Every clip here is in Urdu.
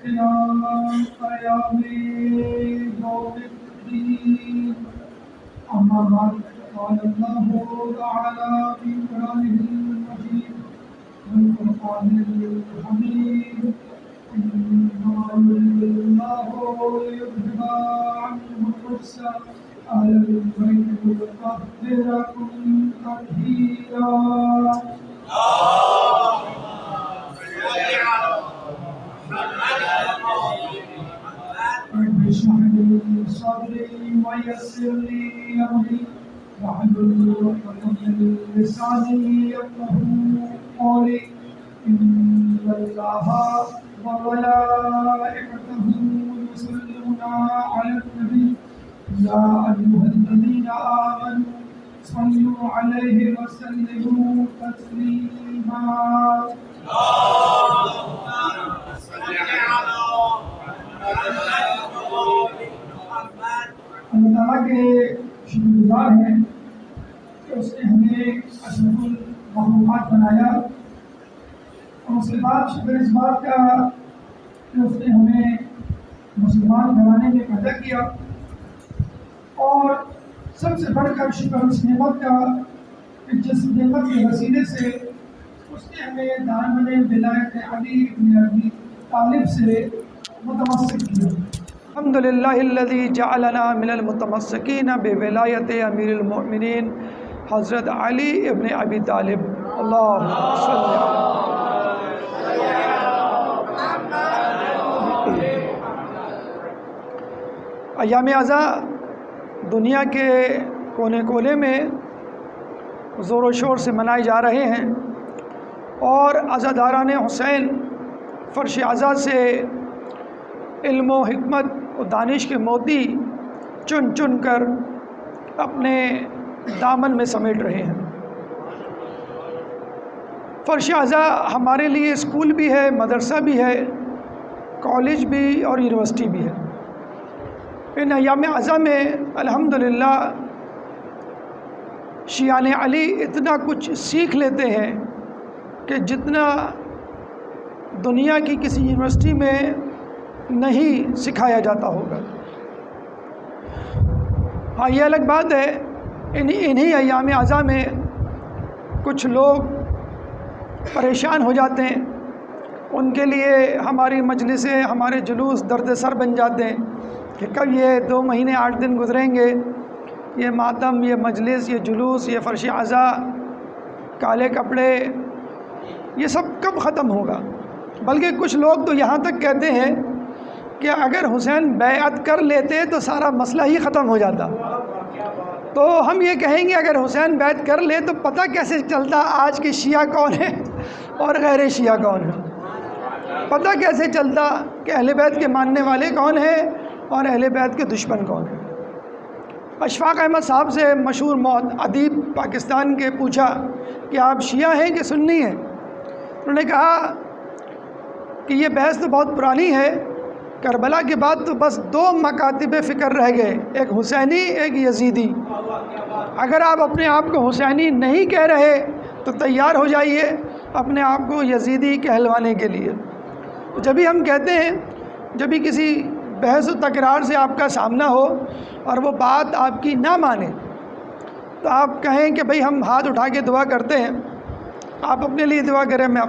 إلى قيام يوم الدين. أما بعد، قال الله تعالى في كلامه المجيد والفرقان الحميد: إنما يريد الله ليذهب عنكم الرجس أهل البيت ويطهركم تطهيرا. رب اشرح لي صدري ويسر لي أمري واحلل عقدة من لساني يفقهوا قولي. إن الله وملائكته يصلون على النبي يا أيها الذين آمنوا صلوا عليه وسلموا تسليما. اللہ تعالیٰ کے شکر گزار ہیں کہ اس نے ہمیں اشرف المخلوقات بنایا، اور اس کے بعد شکر اس بات کا کہ اس نے ہمیں مسلمان گھرانے میں پیدا کیا، اور سب سے بڑھ کر شکر اس نعمت کا کہ جس نعمت کے وسیلے سے اس نے ہمیں دامن ولایت علی بن ابی طالب سے متمسک کیا۔ الحمد للہ الذی جعلنا من المتمسکین بولایت امیر المؤمنین حضرت علی ابن ابی طالب۔ اللہم صلی ایام عزا دنیا کے کونے کونے میں زور و شور سے منائے جا رہے ہیں، اور عزاداران حسین فرش عزا سے علم و حکمت و دانش کے موتی چن چن کر اپنے دامن میں سمیٹ رہے ہیں۔ فرش عزا ہمارے لیے اسکول بھی ہے، مدرسہ بھی ہے، کالج بھی اور یونیورسٹی بھی ہے۔ ان ایام عزا میں الحمدللہ شیعان علی اتنا کچھ سیکھ لیتے ہیں کہ جتنا دنیا کی کسی یونیورسٹی میں نہیں سکھایا جاتا ہوگا۔ ہاں، یہ الگ بات ہے انہی ایام عزا میں کچھ لوگ پریشان ہو جاتے ہیں، ان کے لیے ہماری مجلسیں، ہمارے جلوس درد سر بن جاتے ہیں کہ کب یہ 2 مہینے 8 دن گزریں گے، یہ ماتم، یہ مجلس، یہ جلوس، یہ فرش عزا، کالے کپڑے، یہ سب کب ختم ہوگا؟ بلکہ کچھ لوگ تو یہاں تک کہتے ہیں کہ اگر حسین بیعت کر لیتے تو سارا مسئلہ ہی ختم ہو جاتا۔ تو ہم یہ کہیں گے اگر حسین بیعت کر لے تو پتہ کیسے چلتا آج کے شیعہ کون ہیں اور غیر شیعہ کون ہیں؟ پتہ کیسے چلتا کہ اہل بیت کے ماننے والے کون ہیں اور اہل بیت کے دشمن کون ہیں؟ اشفاق احمد صاحب سے مشہور ادیب پاکستان کے پوچھا کہ آپ شیعہ ہیں کہ سنی ہیں؟ انہوں نے کہا کہ یہ بحث تو بہت پرانی ہے، کربلا کے بعد تو بس 2 مکاتب فکر رہ گئے، ایک حسینی ایک یزیدی۔ اگر آپ اپنے آپ کو حسینی نہیں کہہ رہے تو تیار ہو جائیے اپنے آپ کو یزیدی کہلوانے کے لیے۔ جب بھی ہم کہتے ہیں، جب بھی کسی بحث و تکرار سے آپ کا سامنا ہو اور وہ بات آپ کی نہ مانے تو آپ کہیں کہ بھئی ہم ہاتھ اٹھا کے دعا کرتے ہیں، آپ اپنے لیے دعا کریں، میں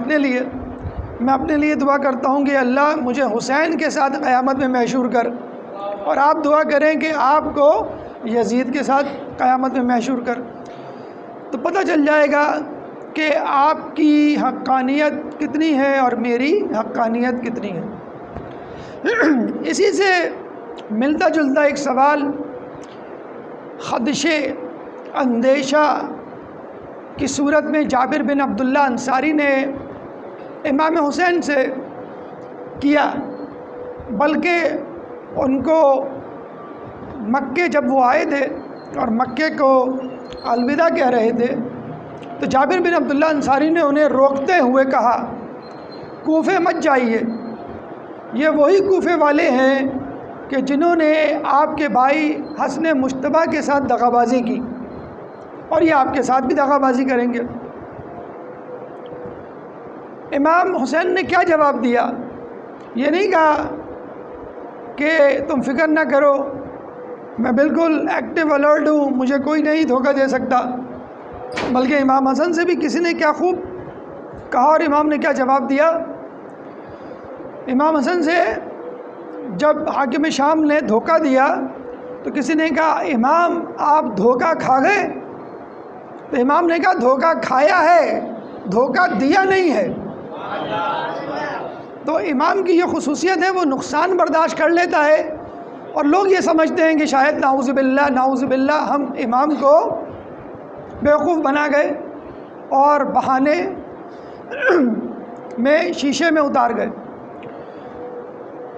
اپنے لیے دعا کرتا ہوں کہ اللہ مجھے حسین کے ساتھ قیامت میں محشور کر، اور آپ دعا کریں کہ آپ کو یزید کے ساتھ قیامت میں محشور کر، تو پتہ چل جائے گا کہ آپ کی حقانیت کتنی ہے اور میری حقانیت کتنی ہے۔ اسی سے ملتا جلتا ایک سوال خدشے، اندیشہ کی صورت میں جابر بن عبداللہ انصاری نے امام حسین سے کیا، بلکہ ان کو مکے جب وہ آئے تھے اور مکے کو الوداع کہہ رہے تھے تو جابر بن عبداللہ انصاری نے انہیں روکتے ہوئے کہا کوفے مت جائیے، یہ وہی کوفے والے ہیں کہ جنہوں نے آپ کے بھائی حسن مجتبیٰ کے ساتھ دغا بازی کی، اور یہ آپ کے ساتھ بھی دغا بازی کریں گے۔ امام حسین نے کیا جواب دیا؟ یہ نہیں کہا کہ تم فکر نہ کرو، میں بالکل ایکٹیو الرٹ ہوں، مجھے کوئی نہیں دھوکہ دے سکتا، بلکہ امام حسن سے بھی کسی نے کیا خوب کہا اور امام نے کیا جواب دیا۔ امام حسن سے جب حاکم شام نے دھوکہ دیا تو کسی نے کہا امام آپ دھوکہ کھا گئے؟ تو امام نے کہا دھوکہ کھایا ہے، دھوکہ دیا نہیں ہے۔ تو امام کی یہ خصوصیت ہے، وہ نقصان برداشت کر لیتا ہے، اور لوگ یہ سمجھتے ہیں کہ شاید نعوذ باللہ ہم امام کو بیوقوف بنا گئے اور بہانے میں شیشے میں اتار گئے۔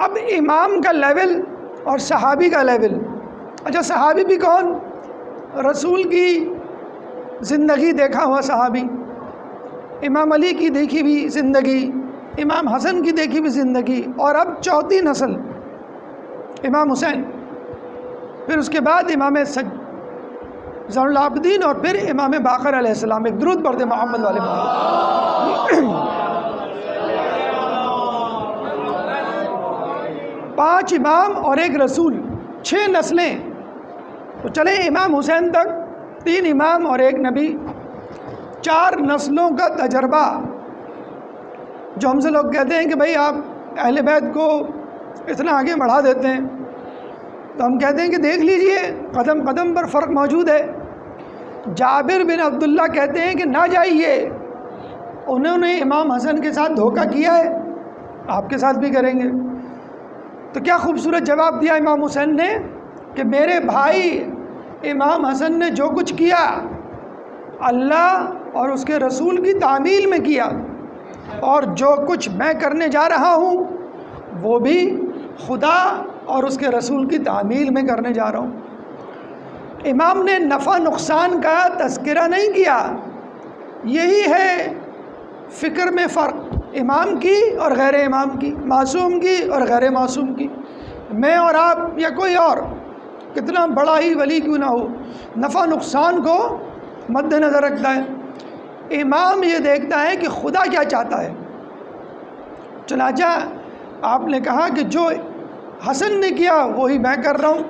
اب امام کا لیول اور صحابی کا لیول، اچھا صحابی بھی کون؟ رسول کی زندگی دیکھا ہوا صحابی، امام علی کی دیکھی ہوئی زندگی، امام حسن کی دیکھی ہوئی زندگی، اور اب چوتھی نسل امام حسین، پھر اس کے بعد امام زین العابدین، اور پھر امام باقر علیہ السلام۔ ایک درود پڑھتے محمد والے محمد۔ 5 امام اور 1 رسول، 6 نسلیں۔ تو چلیں امام حسین تک 3 امام اور 1 نبی، 4 نسلوں کا تجربہ۔ جو ہم سے لوگ کہتے ہیں کہ بھائی آپ اہل بیت کو اتنا آگے بڑھا دیتے ہیں، تو ہم کہتے ہیں کہ دیکھ لیجئے قدم قدم پر فرق موجود ہے۔ جابر بن عبداللہ کہتے ہیں کہ نہ جائیے، انہوں نے امام حسن کے ساتھ دھوکہ کیا ہے، آپ کے ساتھ بھی کریں گے۔ تو کیا خوبصورت جواب دیا امام حسین نے کہ میرے بھائی امام حسن نے جو کچھ کیا اللہ اور اس کے رسول کی تعمیل میں کیا، اور جو کچھ میں کرنے جا رہا ہوں وہ بھی خدا اور اس کے رسول کی تعمیل میں کرنے جا رہا ہوں۔ امام نے نفع نقصان کا تذکرہ نہیں کیا۔ یہی ہے فکر میں فرق امام کی اور غیر امام کی، معصوم کی اور غیر معصوم کی۔ میں اور آپ یا کوئی اور کتنا بڑا ہی ولی کیوں نہ ہو، نفع نقصان کو مد نظر رکھتا ہے۔ امام یہ دیکھتا ہے کہ خدا کیا چاہتا ہے۔ چنانچہ آپ نے کہا کہ جو حسن نے کیا وہی میں کر رہا ہوں،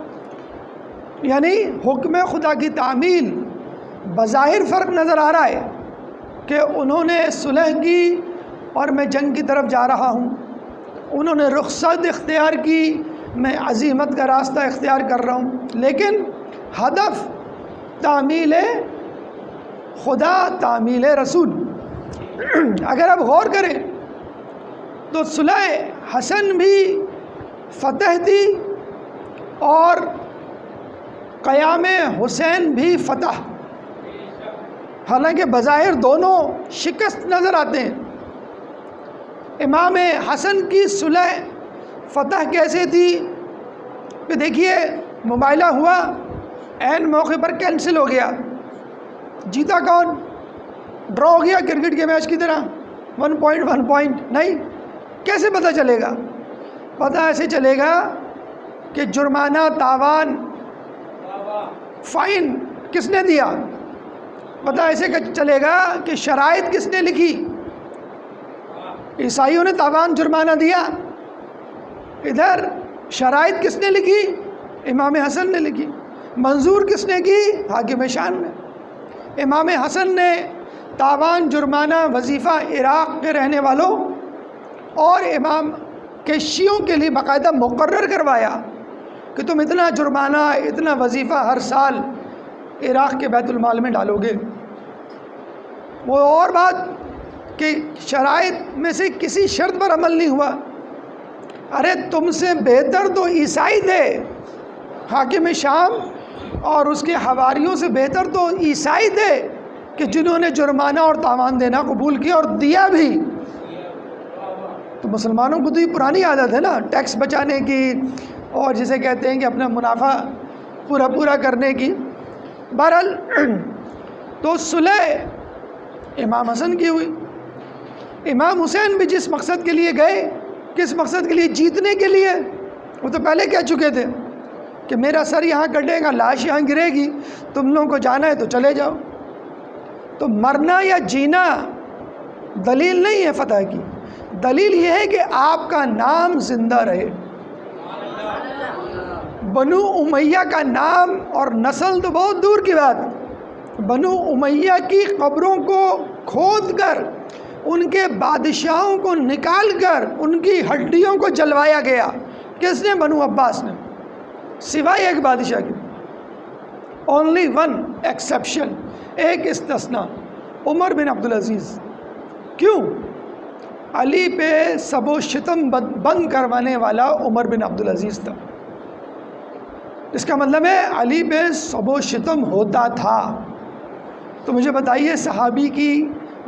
یعنی حکم خدا کی تعمیل۔ بظاہر فرق نظر آ رہا ہے کہ انہوں نے صلح کی اور میں جنگ کی طرف جا رہا ہوں، انہوں نے رخصت اختیار کی، میں عزیمت کا راستہ اختیار کر رہا ہوں، لیکن ہدف تعمیل خدا، تعمیل رسول۔ اگر آپ غور کریں تو صلح حسن بھی فتح تھی اور قیام حسین بھی فتح، حالانکہ بظاہر دونوں شکست نظر آتے ہیں۔ امام حسن کی صلح فتح کیسے تھی کہ دیکھیے مباہلہ ہوا، عین موقع پر کینسل ہو گیا، جیتا کون؟ ڈرا ہو گیا کرکٹ کے میچ کی طرح، 1 پوائنٹ نہیں۔ کیسے پتہ چلے گا؟ پتہ ایسے چلے گا کہ جرمانہ، تاوان، فائن کس نے دیا؟ پتہ ایسے چلے گا کہ شرائط کس نے لکھی؟ عیسائیوں نے تاوان جرمانہ دیا، ادھر شرائط کس نے لکھی؟ امام حسن نے لکھی۔ منظور کس نے کی؟ حاکم شام نے۔ امام حسن نے تاوان جرمانہ وظیفہ عراق کے رہنے والوں اور امام کے شیعوں کے لیے باقاعدہ مقرر کروایا کہ تم اتنا جرمانہ، اتنا وظیفہ ہر سال عراق کے بیت المال میں ڈالو گے۔ وہ اور بات کہ شرائط میں سے کسی شرط پر عمل نہیں ہوا۔ ارے تم سے بہتر تو عیسائی تھے، حاکم شام اور اس کے حواریوں سے بہتر تو عیسائی تھے کہ جنہوں نے جرمانہ اور تاوان دینا قبول کیا اور دیا بھی۔ تو مسلمانوں کو تو یہ پرانی عادت ہے نا، ٹیکس بچانے کی، اور جسے کہتے ہیں کہ اپنا منافع پورا کرنے کی۔ بہرحال تو صلح امام حسن کی ہوئی۔ امام حسین بھی جس مقصد کے لیے گئے، کس مقصد کے لیے؟ جیتنے کے لیے۔ وہ تو پہلے کہہ چکے تھے کہ میرا سر یہاں کٹے گا، لاش یہاں گرے گی، تم لوگوں کو جانا ہے تو چلے جاؤ۔ تو مرنا یا جینا دلیل نہیں ہے فتح کی، دلیل یہ ہے کہ آپ کا نام زندہ رہے۔ بنو امیہ کا نام اور نسل تو بہت دور کی بات، بنو امیہ کی قبروں کو کھود کر ان کے بادشاہوں کو نکال کر ان کی ہڈیوں کو جلوایا گیا۔ کس نے؟ بنو عباس نے، سوائے ایک بادشاہ کے۔ اونلی ون ایکسیپشن، ایک استثناء، عمر بن عبدالعزیز۔ کیوں؟ علی پہ سب و شتم بند کروانے والا عمر بن عبدالعزیز تھا۔ اس کا مطلب ہے علی پہ سب و شتم ہوتا تھا۔ تو مجھے بتائیے صحابی کی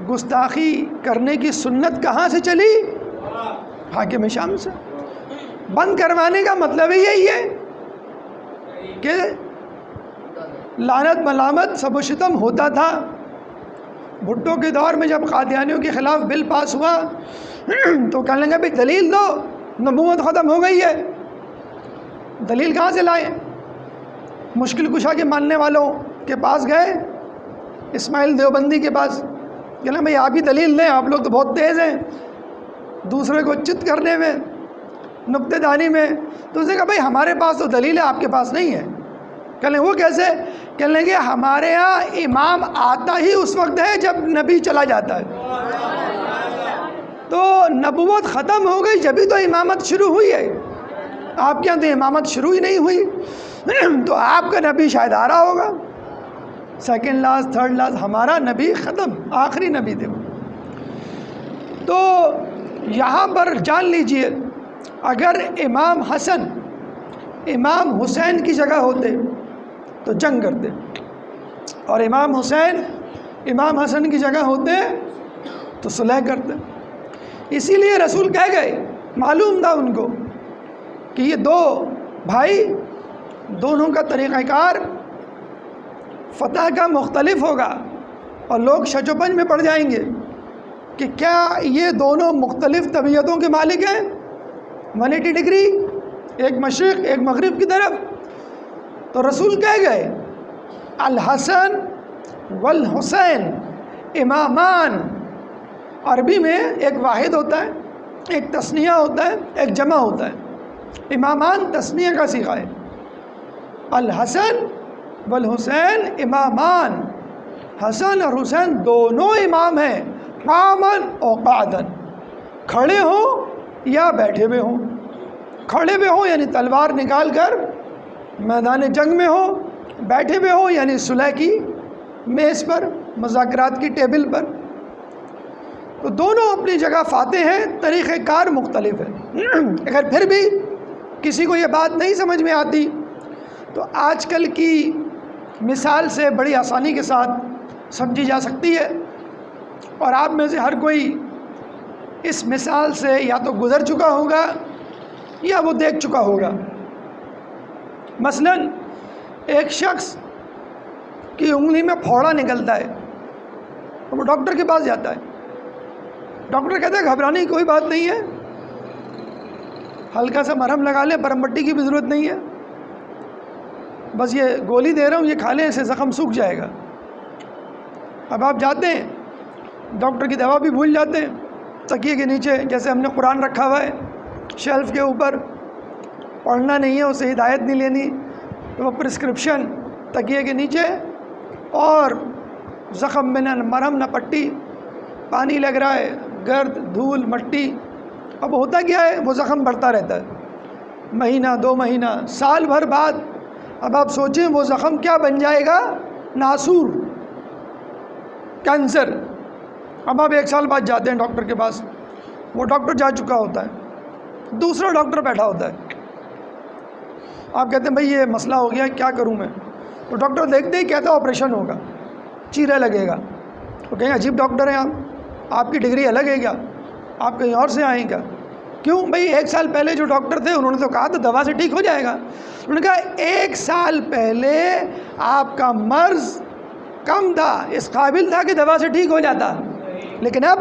گستاخی کرنے کی سنت کہاں سے چلی؟ حاکم شام سے۔ بند کروانے کا مطلب ہی یہی ہے کہ لعنت ملامت سب و شتم ہوتا تھا۔ بھٹو کے دور میں جب قادیانیوں کے خلاف بل پاس ہوا تو کہنے لگا بھائی دلیل دو، نبوت ختم ہو گئی ہے۔ دلیل کہاں سے لائیں؟ مشکل کشا کے ماننے والوں کے پاس گئے، اسماعیل دیوبندی کے پاس، کہنا بھائی آپ ہی دلیل دیں، آپ لوگ تو بہت تیز ہیں دوسرے کو چت کرنے میں، نکتہ دانی میں۔ تو اس نے کہا بھائی ہمارے پاس تو دلیل ہے، آپ کے پاس نہیں ہے۔ کہنے وہ کیسے؟ کہنے لگے ہمارے ہاں امام آتا ہی اس وقت ہے جب نبی چلا جاتا ہے، تو نبوت ختم ہو گئی جبھی تو امامت شروع ہوئی ہے، آپ کے یہاں تو امامت شروع ہی نہیں ہوئی، تو آپ کا نبی شاید آ رہا ہوگا، سیکنڈ لاسٹ تھرڈ لاسٹ، ہمارا نبی ختم، آخری نبی تھے۔ تو یہاں پر جان لیجئے اگر امام حسن امام حسین کی جگہ ہوتے تو جنگ کرتے، اور امام حسین امام حسن کی جگہ ہوتے تو صلح کرتے۔ اسی لیے رسول کہہ گئے، معلوم تھا ان کو کہ یہ دو بھائی، دونوں کا طریقہ کار فتح کا مختلف ہوگا، اور لوگ شچ و پنج میں پڑ جائیں گے کہ کیا یہ دونوں مختلف طبیعتوں کے مالک ہیں، 180 ڈگری، ایک مشرق ایک مغرب کی طرف۔ تو رسول کہہ گئے الحسن والحسین امامان، عربی میں ایک واحد ہوتا ہے، ایک تثنیہ ہوتا ہے، ایک جمع ہوتا ہے۔ امامان تثنیہ کا صیغہ ہے، الحسن والحسین امامان، حسن اور حسین دونوں امام ہیں، قامن و قعدن، کھڑے ہوں یا بیٹھے ہوئے ہوں۔ کھڑے ہوئے ہوں یعنی تلوار نکال کر میدان جنگ میں ہوں، بیٹھے ہوئے ہوں یعنی صلح کی میز پر، مذاکرات کی ٹیبل پر۔ تو دونوں اپنی جگہ فاتح ہیں، طریقہ کار مختلف ہے۔ اگر پھر بھی کسی کو یہ بات نہیں سمجھ میں آتی تو آج کل کی مثال سے بڑی آسانی کے ساتھ سمجھی جا سکتی ہے، اور آپ میں سے ہر کوئی اس مثال سے یا تو گزر چکا ہوگا یا وہ دیکھ چکا ہوگا۔ مثلا ایک شخص کی انگلی میں پھوڑا نکلتا ہے، وہ ڈاکٹر کے پاس جاتا ہے، ڈاکٹر کہتا ہے گھبرانے کی کوئی بات نہیں ہے، ہلکا سا مرہم لگا لیں، برم پٹی کی بھی ضرورت نہیں ہے، بس یہ گولی دے رہا ہوں یہ کھا لیں، اسے زخم سوکھ جائے گا۔ اب آپ جاتے ہیں ڈاکٹر کی دوا بھی بھول جاتے ہیں، تکیے کے نیچے جیسے ہم نے قرآن رکھا ہوا ہے شیلف کے اوپر، پڑھنا نہیں ہے، اسے ہدایت نہیں لینی، تو وہ پرسکرپشن تکیے کے نیچے، اور زخم میں نہ مرہم نہ پٹی، پانی لگ رہا ہے، گرد دھول مٹی۔ اب ہوتا کیا ہے، وہ زخم بڑھتا رہتا ہے، مہینہ 2 مہینہ سال بھر بعد اب آپ سوچیں وہ زخم کیا بن جائے گا، ناسور، کینسر۔ اب آپ 1 سال بعد جاتے ہیں ڈاکٹر کے پاس، وہ ڈاکٹر جا چکا ہوتا ہے، دوسرا ڈاکٹر بیٹھا ہوتا ہے، آپ کہتے ہیں بھئی یہ مسئلہ ہو گیا کیا کروں میں؟ تو ڈاکٹر دیکھتے ہی کہتا ہے آپریشن ہوگا، چیرا لگے گا۔ تو کہیں عجیب ڈاکٹر ہیں آپ کی ڈگری الگ ہے کیا، آپ کہیں اور سے آئیں کیا؟ کیوں بھئی 1 سال پہلے جو ڈاکٹر تھے انہوں نے تو کہا تھا دوا سے ٹھیک ہو جائے گا۔ انہوں نے کہا 1 سال پہلے آپ کا مرض کم تھا، اس قابل تھا کہ دوا سے ٹھیک ہو جاتا، لیکن اب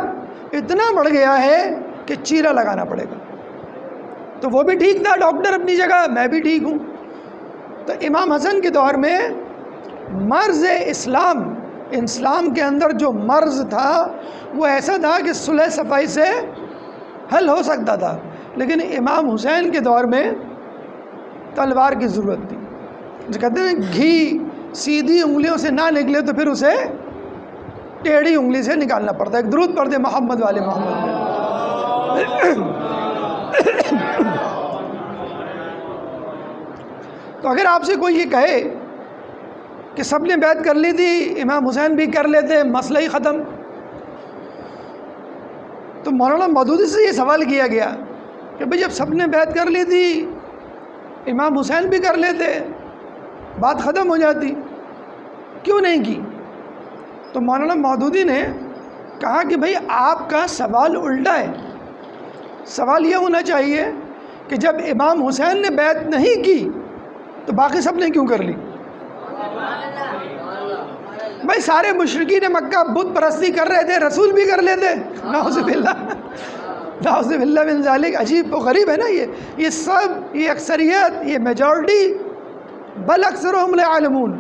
اتنا بڑھ گیا ہے کہ چیرا لگانا پڑے گا۔ تو وہ بھی ٹھیک تھا ڈاکٹر اپنی جگہ، میں بھی ٹھیک ہوں۔ تو امام حسن کے دور میں مرض اسلام کے اندر جو مرض تھا وہ ایسا تھا کہ صلح صفائی سے حل ہو سکتا تھا، لیکن امام حسین کے دور میں تلوار کی ضرورت تھی. جو کہتے ہیں گھی سیدھی انگلیوں سے نہ نکلے تو پھر اسے ٹیڑھی انگلی سے نکالنا پڑتا ہے. ایک درود پڑھ دے محمد والے محمد میں. تو اگر آپ سے کوئی یہ کہے کہ سب نے بیعت کر لی تھی، امام حسین بھی کر لیتے، مسئلہ ہی ختم، تو مولانا مودودی سے یہ سوال کیا گیا کہ بھئی جب سب نے بیعت کر لی تھی، امام حسین بھی کر لیتے، بات ختم ہو جاتی، کیوں نہیں کی؟ تو مولانا مودودی نے کہا کہ بھئی آپ کا سوال الٹا ہے. سوال یہ ہونا چاہیے کہ جب امام حسین نے بیعت نہیں کی تو باقی سب نے کیوں کر لی؟ بھائی سارے مشرکین مکہ بت پرستی کر رہے تھے، رسول بھی کر لیتے. نعوذ باللہ، نعوذ باللہ من ذالک. عجیب و غریب ہے نا یہ سب، یہ اکثریت، یہ میجورٹی. بل اکثرهم لا يعلمون،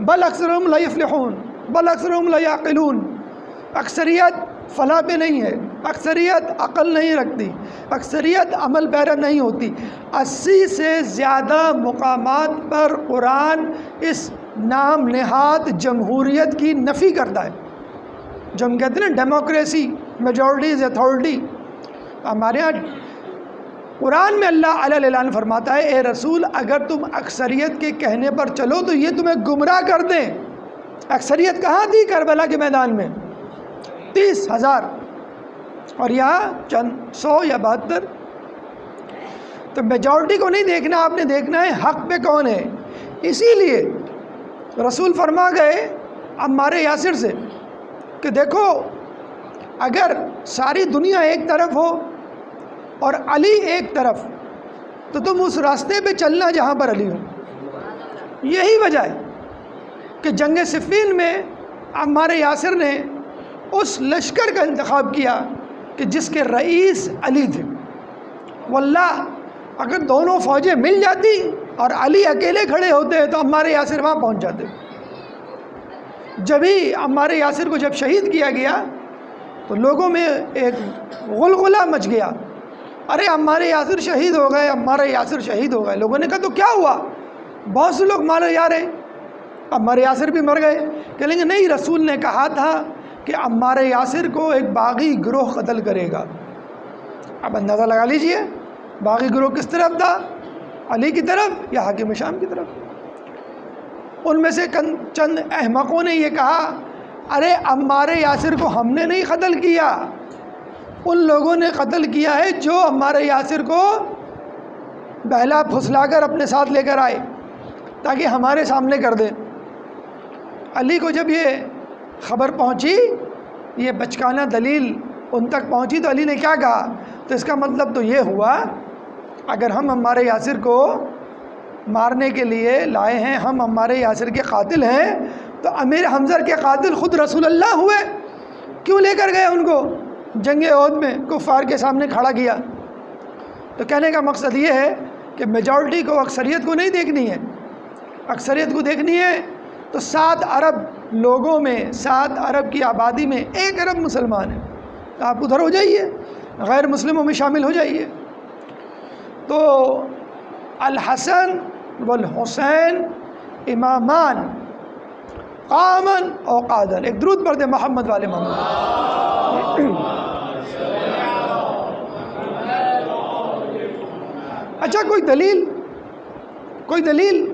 بل اکثرهم لا يفلحون، بل اکثرهم لا يعقلون. اکثریت فلاح پہ نہیں ہے، اکثریت عقل نہیں رکھتی، اکثریت عمل پیرا نہیں ہوتی. 80 سے زیادہ مقامات پر قرآن اس نام نہاد جمہوریت کی نفی کرتا ہے. جو ہم کہتے ہیں نا ڈیموکریسی، میجورٹی از اتھارٹی، ہمارے یہاں قرآن میں اللہ علیہ اعلان فرماتا ہے اے رسول اگر تم اکثریت کے کہنے پر چلو تو یہ تمہیں گمراہ کر دیں. اکثریت کہاں تھی؟ کربلا کے میدان میں 30,000، اور یہاں چند 100 یا 72. تو میجورٹی کو نہیں دیکھنا، آپ نے دیکھنا ہے حق پہ کون ہے. اسی لیے رسول فرما گئے عمار یاسر سے کہ دیکھو اگر ساری دنیا ایک طرف ہو اور علی ایک طرف تو تم اس راستے پہ چلنا جہاں پر علی ہو. یہی وجہ ہے کہ جنگ صفین میں عمار یاسر نے اس لشکر کا انتخاب کیا کہ جس کے رئیس علی تھے. واللہ اگر دونوں فوجیں مل جاتی اور علی اکیلے کھڑے ہوتے تو عمار یاسر وہاں پہنچ جاتے. جبھی عمار یاسر کو جب شہید کیا گیا تو لوگوں میں ایک غلغلہ مچ گیا، ارے عمار یاسر شہید ہو گئے، عمار یاسر شہید ہو گئے. لوگوں نے کہا تو کیا ہوا؟ بہت سے لوگ مارے جا رہے ہیں، عمار یاسر بھی مر گئے. کہیں گے نہیں، رسول نے کہا تھا کہ عمار یاسر کو ایک باغی گروہ قتل کرے گا. اب اندازہ لگا لیجئے باغی گروہ کس طرف تھا، علی کی طرف یا حاکم شام کی طرف. ان میں سے چند احمقوں نے یہ کہا ارے عمار یاسر کو ہم نے نہیں قتل کیا، ان لوگوں نے قتل کیا ہے جو عمار یاسر کو بہلا پھسلا کر اپنے ساتھ لے کر آئے تاکہ ہمارے سامنے کر دیں. علی کو جب یہ خبر پہنچی، یہ بچکانہ دلیل ان تک پہنچی تو علی نے کیا کہا؟ تو اس کا مطلب تو یہ ہوا اگر ہم عمار یاسر کو مارنے کے لیے لائے ہیں، ہم عمار یاسر کے قاتل ہیں، تو امیر حمزہ کے قاتل خود رسول اللہ ہوئے، کیوں لے کر گئے ان کو جنگ احد میں کفار کے سامنے کھڑا کیا؟ تو کہنے کا مقصد یہ ہے کہ میجورٹی کو، اکثریت کو نہیں دیکھنی ہے. اکثریت کو دیکھنی ہے تو 7 ارب لوگوں میں، 7 ارب کی آبادی میں 1 ارب مسلمان ہیں، تو آپ ادھر ہو جائیے، غیر مسلموں میں شامل ہو جائیے. تو الحسن والحسین امامان قامن او قادن. ایک درود پڑھ دے محمد والے محمد. اچھا کوئی دلیل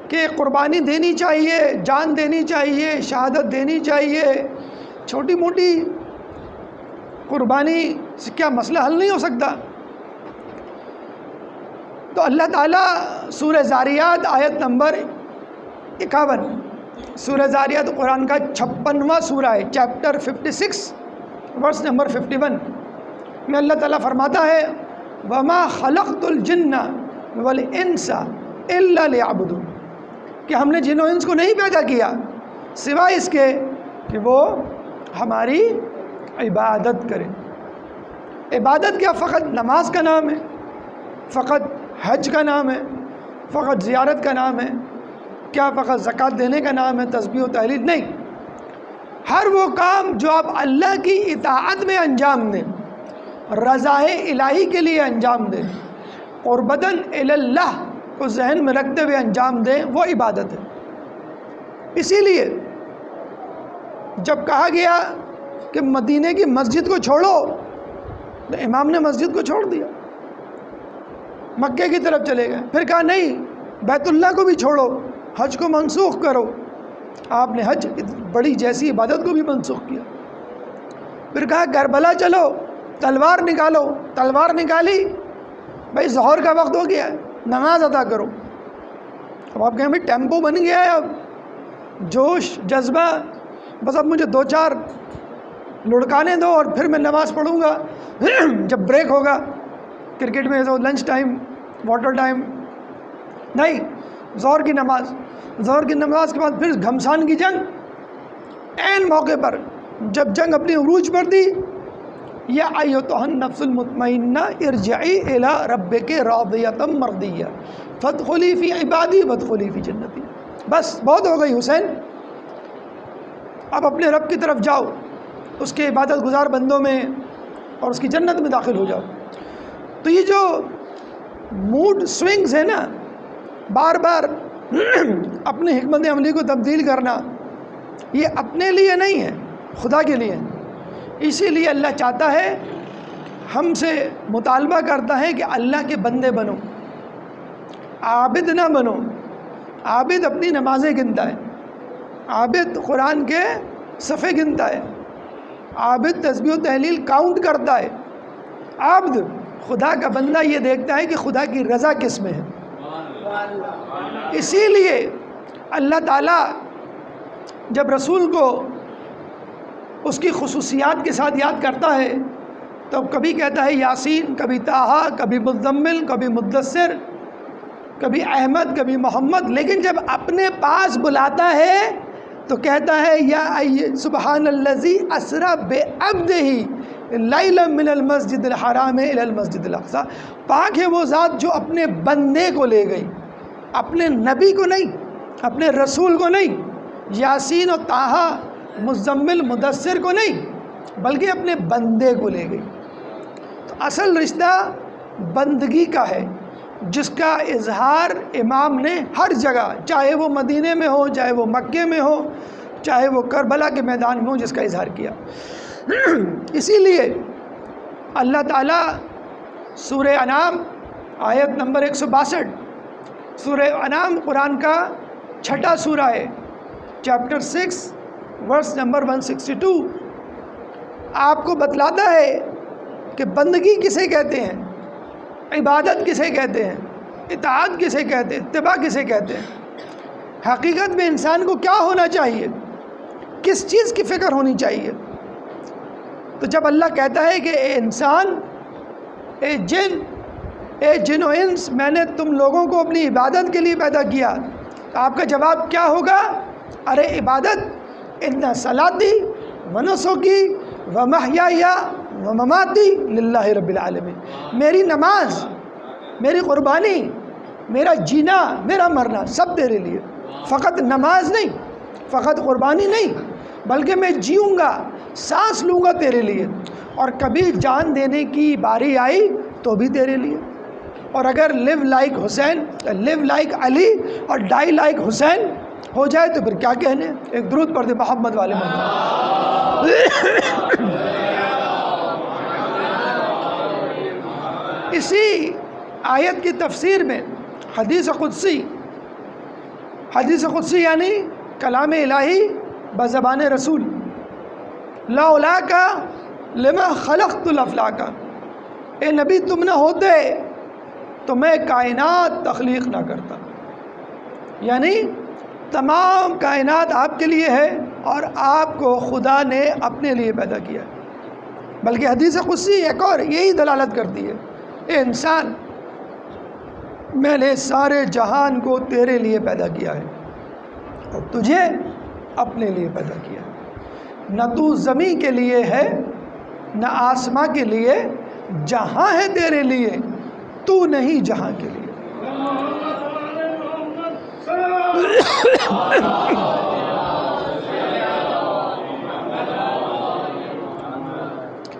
کہ قربانی دینی چاہیے، جان دینی چاہیے، شہادت دینی چاہیے، چھوٹی موٹی قربانی سے کیا مسئلہ حل نہیں ہو سکتا؟ تو اللہ تعالیٰ سورہ زاریات آیت نمبر 51، سورہ زاریات قرآن کا 56واں سورہ ہے، چیپٹر 56 ورس نمبر 51 میں اللہ تعالیٰ فرماتا ہے وَمَا خَلَقْتُ الْجِنَّ وَالْإِنسَ إِلَّا لِيَعْبُدُونَ، کہ ہم نے جن و انس کو نہیں پیدا کیا سوائے اس کے کہ وہ ہماری عبادت کریں. عبادت کیا فقط نماز کا نام ہے، فقط حج کا نام ہے، فقط زیارت کا نام ہے، کیا فقط زکوٰۃ دینے کا نام ہے، تسبیح و تحلیل؟ نہیں. ہر وہ کام جو آپ اللہ کی اطاعت میں انجام دیں، رضائے الہی کے لیے انجام دیں، قربتاً الی اللہ کو ذہن میں رکھتے ہوئے انجام دیں، وہ عبادت ہے۔ اسی لیے جب کہا گیا کہ مدینے کی مسجد کو چھوڑو تو امام نے مسجد کو چھوڑ دیا، مکے کی طرف چلے گئے۔ پھر کہا نہیں، بیت اللہ کو بھی چھوڑو، حج کو منسوخ کرو۔ آپ نے حج بڑی جیسی عبادت کو بھی منسوخ کیا۔ پھر کہا کربلا چلو، تلوار نکالو، تلوار نکالی، بھائی ظہر کا وقت ہو گیا ہے، نماز ادا کرو۔ اب آپ کہیں بھائی ٹیمپو بن گیا ہے، اب جوش جذبہ، بس اب مجھے 2-4 لڑکانے دو اور پھر میں نماز پڑھوں گا جب بریک ہوگا، کرکٹ میں تو لنچ ٹائم، واٹر ٹائم۔ نہیں، ظہر کی نماز، ظہر کی نماز کے بعد پھر گھمسان کی جنگ، عین موقع پر جب جنگ اپنی عروج پر تھی، یا ایتھا النفس المطمئنہ ارجعی الی ربک راضیۃ مرضیہ فادخلی فی عبادی وادخلی فی جنتی۔ بس بہت ہو گئی حسین، اب اپنے رب کی طرف جاؤ، اس کے عبادت گزار بندوں میں اور اس کی جنت میں داخل ہو جاؤ۔ تو یہ جو موڈ سوئنگز ہے نا، بار بار اپنے حکمت عملی کو تبدیل کرنا، یہ اپنے لیے نہیں ہے، خدا کے لیے۔ اسی لیے اللہ چاہتا ہے، ہم سے مطالبہ کرتا ہے کہ اللہ کے بندے بنو، عابد نہ بنو۔ عابد اپنی نمازیں گنتا ہے، عابد قرآن کے صفحے گنتا ہے، عابد تسبیح و تحلیل کاؤنٹ کرتا ہے۔ عبد، خدا کا بندہ، یہ دیکھتا ہے کہ خدا کی رضا کس میں ہے۔ اسی لیے اللہ تعالیٰ جب رسول کو اس کی خصوصیات کے ساتھ یاد کرتا ہے تو کبھی کہتا ہے یاسین، کبھی طٰہٰ، کبھی مزمل، کبھی مدثر، کبھی احمد، کبھی محمد، لیکن جب اپنے پاس بلاتا ہے تو کہتا ہے یا سبحان الذی اسریٰ بعبدہ لیلا من المسجد الحرام الی المسجد الاقصی۔ پاک ہے وہ ذات جو اپنے بندے کو لے گئی، اپنے نبی کو نہیں، اپنے رسول کو نہیں، یاسین و طٰہٰ، مزمل، مدثر کو نہیں، بلکہ اپنے بندے کو لے گئی۔ تو اصل رشتہ بندگی کا ہے، جس کا اظہار امام نے ہر جگہ، چاہے وہ مدینے میں ہو، چاہے وہ مکے میں ہو، چاہے وہ کربلا کے میدان میں ہو، جس کا اظہار کیا۔ اسی لیے اللہ تعالیٰ سورہ انعام آیت نمبر 162، سورہ انعام قرآن کا 6واں سورہ ہے، چیپٹر 6 ورس نمبر 162، آپ کو بتلاتا ہے کہ بندگی کسے کہتے ہیں، عبادت کسے کہتے ہیں، اطاعت کسے کہتے ہیں، اتباع کسے کہتے ہیں۔ حقیقت میں انسان کو کیا ہونا چاہیے، کس چیز کی فکر ہونی چاہیے؟ تو جب اللہ کہتا ہے کہ اے انسان، اے جن و انس، میں نے تم لوگوں کو اپنی عبادت کے لیے پیدا کیا، تو آپ کا جواب کیا ہوگا؟ ارے عبادت، ان صلاتی و نسکی و محیای و مماتی للہ رب العالمین، میری نماز، میری قربانی، میرا جینا، میرا مرنا سب تیرے لیے۔ فقط نماز نہیں، فقط قربانی نہیں، بلکہ میں جیوں گا، سانس لوں گا تیرے لیے، اور کبھی جان دینے کی باری آئی تو بھی تیرے لیے۔ اور اگر لیو لائک حسین، لیو لائک علی اور ڈائی لائک حسین ہو جائے تو پھر کیا کہنے۔ ایک درود پڑھ دے محمد والے محمد۔ اسی آیت کی تفسیر میں حدیث قدسی یعنی کلام الہی بزبان رسول، لولاک لما خلقت الافلاک، اے نبی تم نہ ہوتے تو میں کائنات تخلیق نہ کرتا۔ یعنی تمام کائنات آپ کے لیے ہے اور آپ کو خدا نے اپنے لیے پیدا کیا ہے۔ بلکہ حدیث قدسی ایک اور یہی دلالت کرتی ہے، اے انسان، میں نے سارے جہان کو تیرے لیے پیدا کیا ہے اور تجھے اپنے لیے پیدا کیا ہے۔ نہ تو زمین کے لیے ہے نہ آسماں کے لیے، جہاں ہے تیرے لیے، تو نہیں جہاں کے لیے۔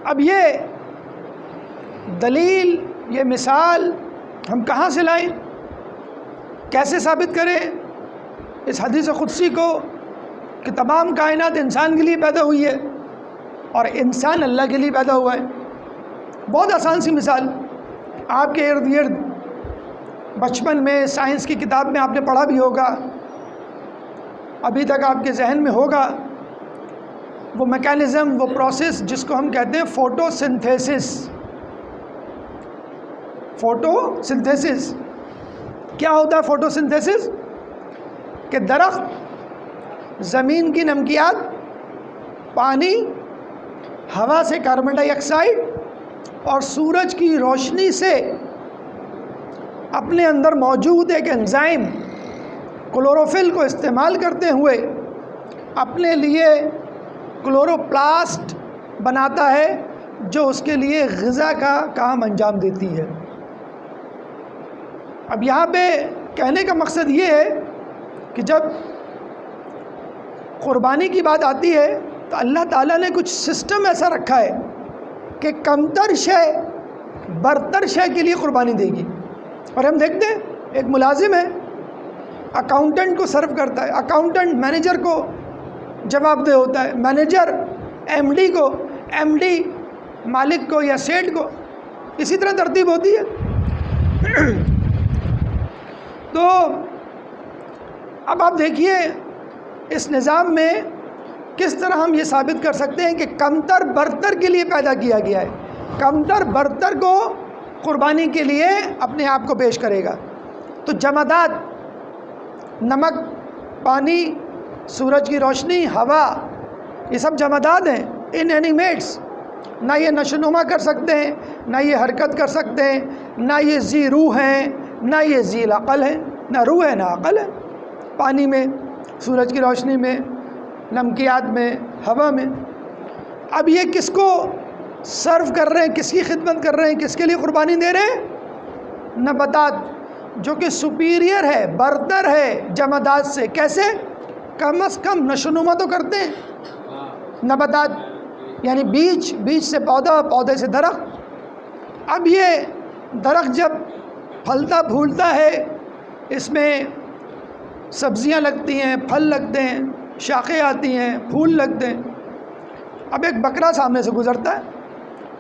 اب یہ دلیل، یہ مثال ہم کہاں سے لائیں؟ کیسے ثابت کریں اس حدیث قدسی کو کہ تمام کائنات انسان کے لیے پیدا ہوئی ہے اور انسان اللہ کے لیے پیدا ہوا ہے؟ بہت آسان سی مثال، آپ کے ارد گرد بچپن میں سائنس کی کتاب میں آپ نے پڑھا بھی ہوگا، ابھی تک آپ کے ذہن میں ہوگا، وہ میکینزم، وہ پروسیس جس کو ہم کہتے ہیں فوٹو سنتھیسس۔ فوٹو سنتھیسس کیا ہوتا ہے؟ فوٹو سنتھیسس کہ درخت زمین کی نمکیات، پانی، ہوا سے کاربن ڈائی آکسائڈ اور سورج کی روشنی سے اپنے اندر موجود ایک انزائم کلوروفل کو استعمال کرتے ہوئے اپنے لیے کلوروپلاسٹ بناتا ہے، جو اس کے لیے غذا کا کام انجام دیتی ہے۔ اب یہاں پہ کہنے کا مقصد یہ ہے کہ جب قربانی کی بات آتی ہے تو اللہ تعالیٰ نے کچھ سسٹم ایسا رکھا ہے کہ کمتر شے برتر شے کے لیے قربانی دے گی۔ اور ہم دیکھتے ہیں ایک ملازم ہے، اکاؤنٹنٹ کو سرو کرتا ہے، اکاؤنٹنٹ مینیجر کو جواب دہ ہوتا ہے، مینیجر ایم ڈی کو، ایم ڈی مالک کو یا سیٹ کو، اسی طرح ترتیب ہوتی ہے۔ تو اب آپ دیکھیے اس نظام میں کس طرح ہم یہ ثابت کر سکتے ہیں کہ کمتر برتر کے لیے پیدا کیا گیا ہے، کمتر برتر کو قربانی کے لیے اپنے آپ کو پیش کرے گا۔ تو جمادات، نمک، پانی، سورج کی روشنی، ہوا، یہ سب جمادات ہیں، ان اینیمیٹس، نہ یہ نشونما کر سکتے ہیں، نہ یہ حرکت کر سکتے ہیں، نہ یہ ذی روح ہیں، نہ یہ ذی العقل ہے، نہ روح ہے نہ عقل ہے۔ پانی میں، سورج کی روشنی میں، نمکیات میں، ہوا میں۔ اب یہ کس کو سرو کر رہے ہیں، کس کی خدمت کر رہے ہیں، کس کے لیے قربانی دے رہے ہیں؟ نباتات، جو کہ سپیریئر ہے، برتر ہے جمادات سے۔ کیسے؟ کم از کم نشونما تو کرتے ہیں نباتات، یعنی بیج سے پودا، پودے سے درخت۔ اب یہ درخت جب پھلتا پھولتا ہے، اس میں سبزیاں لگتی ہیں، پھل لگتے ہیں، شاخیں آتی ہیں، پھول لگتے ہیں۔ اب ایک بکرا سامنے سے گزرتا ہے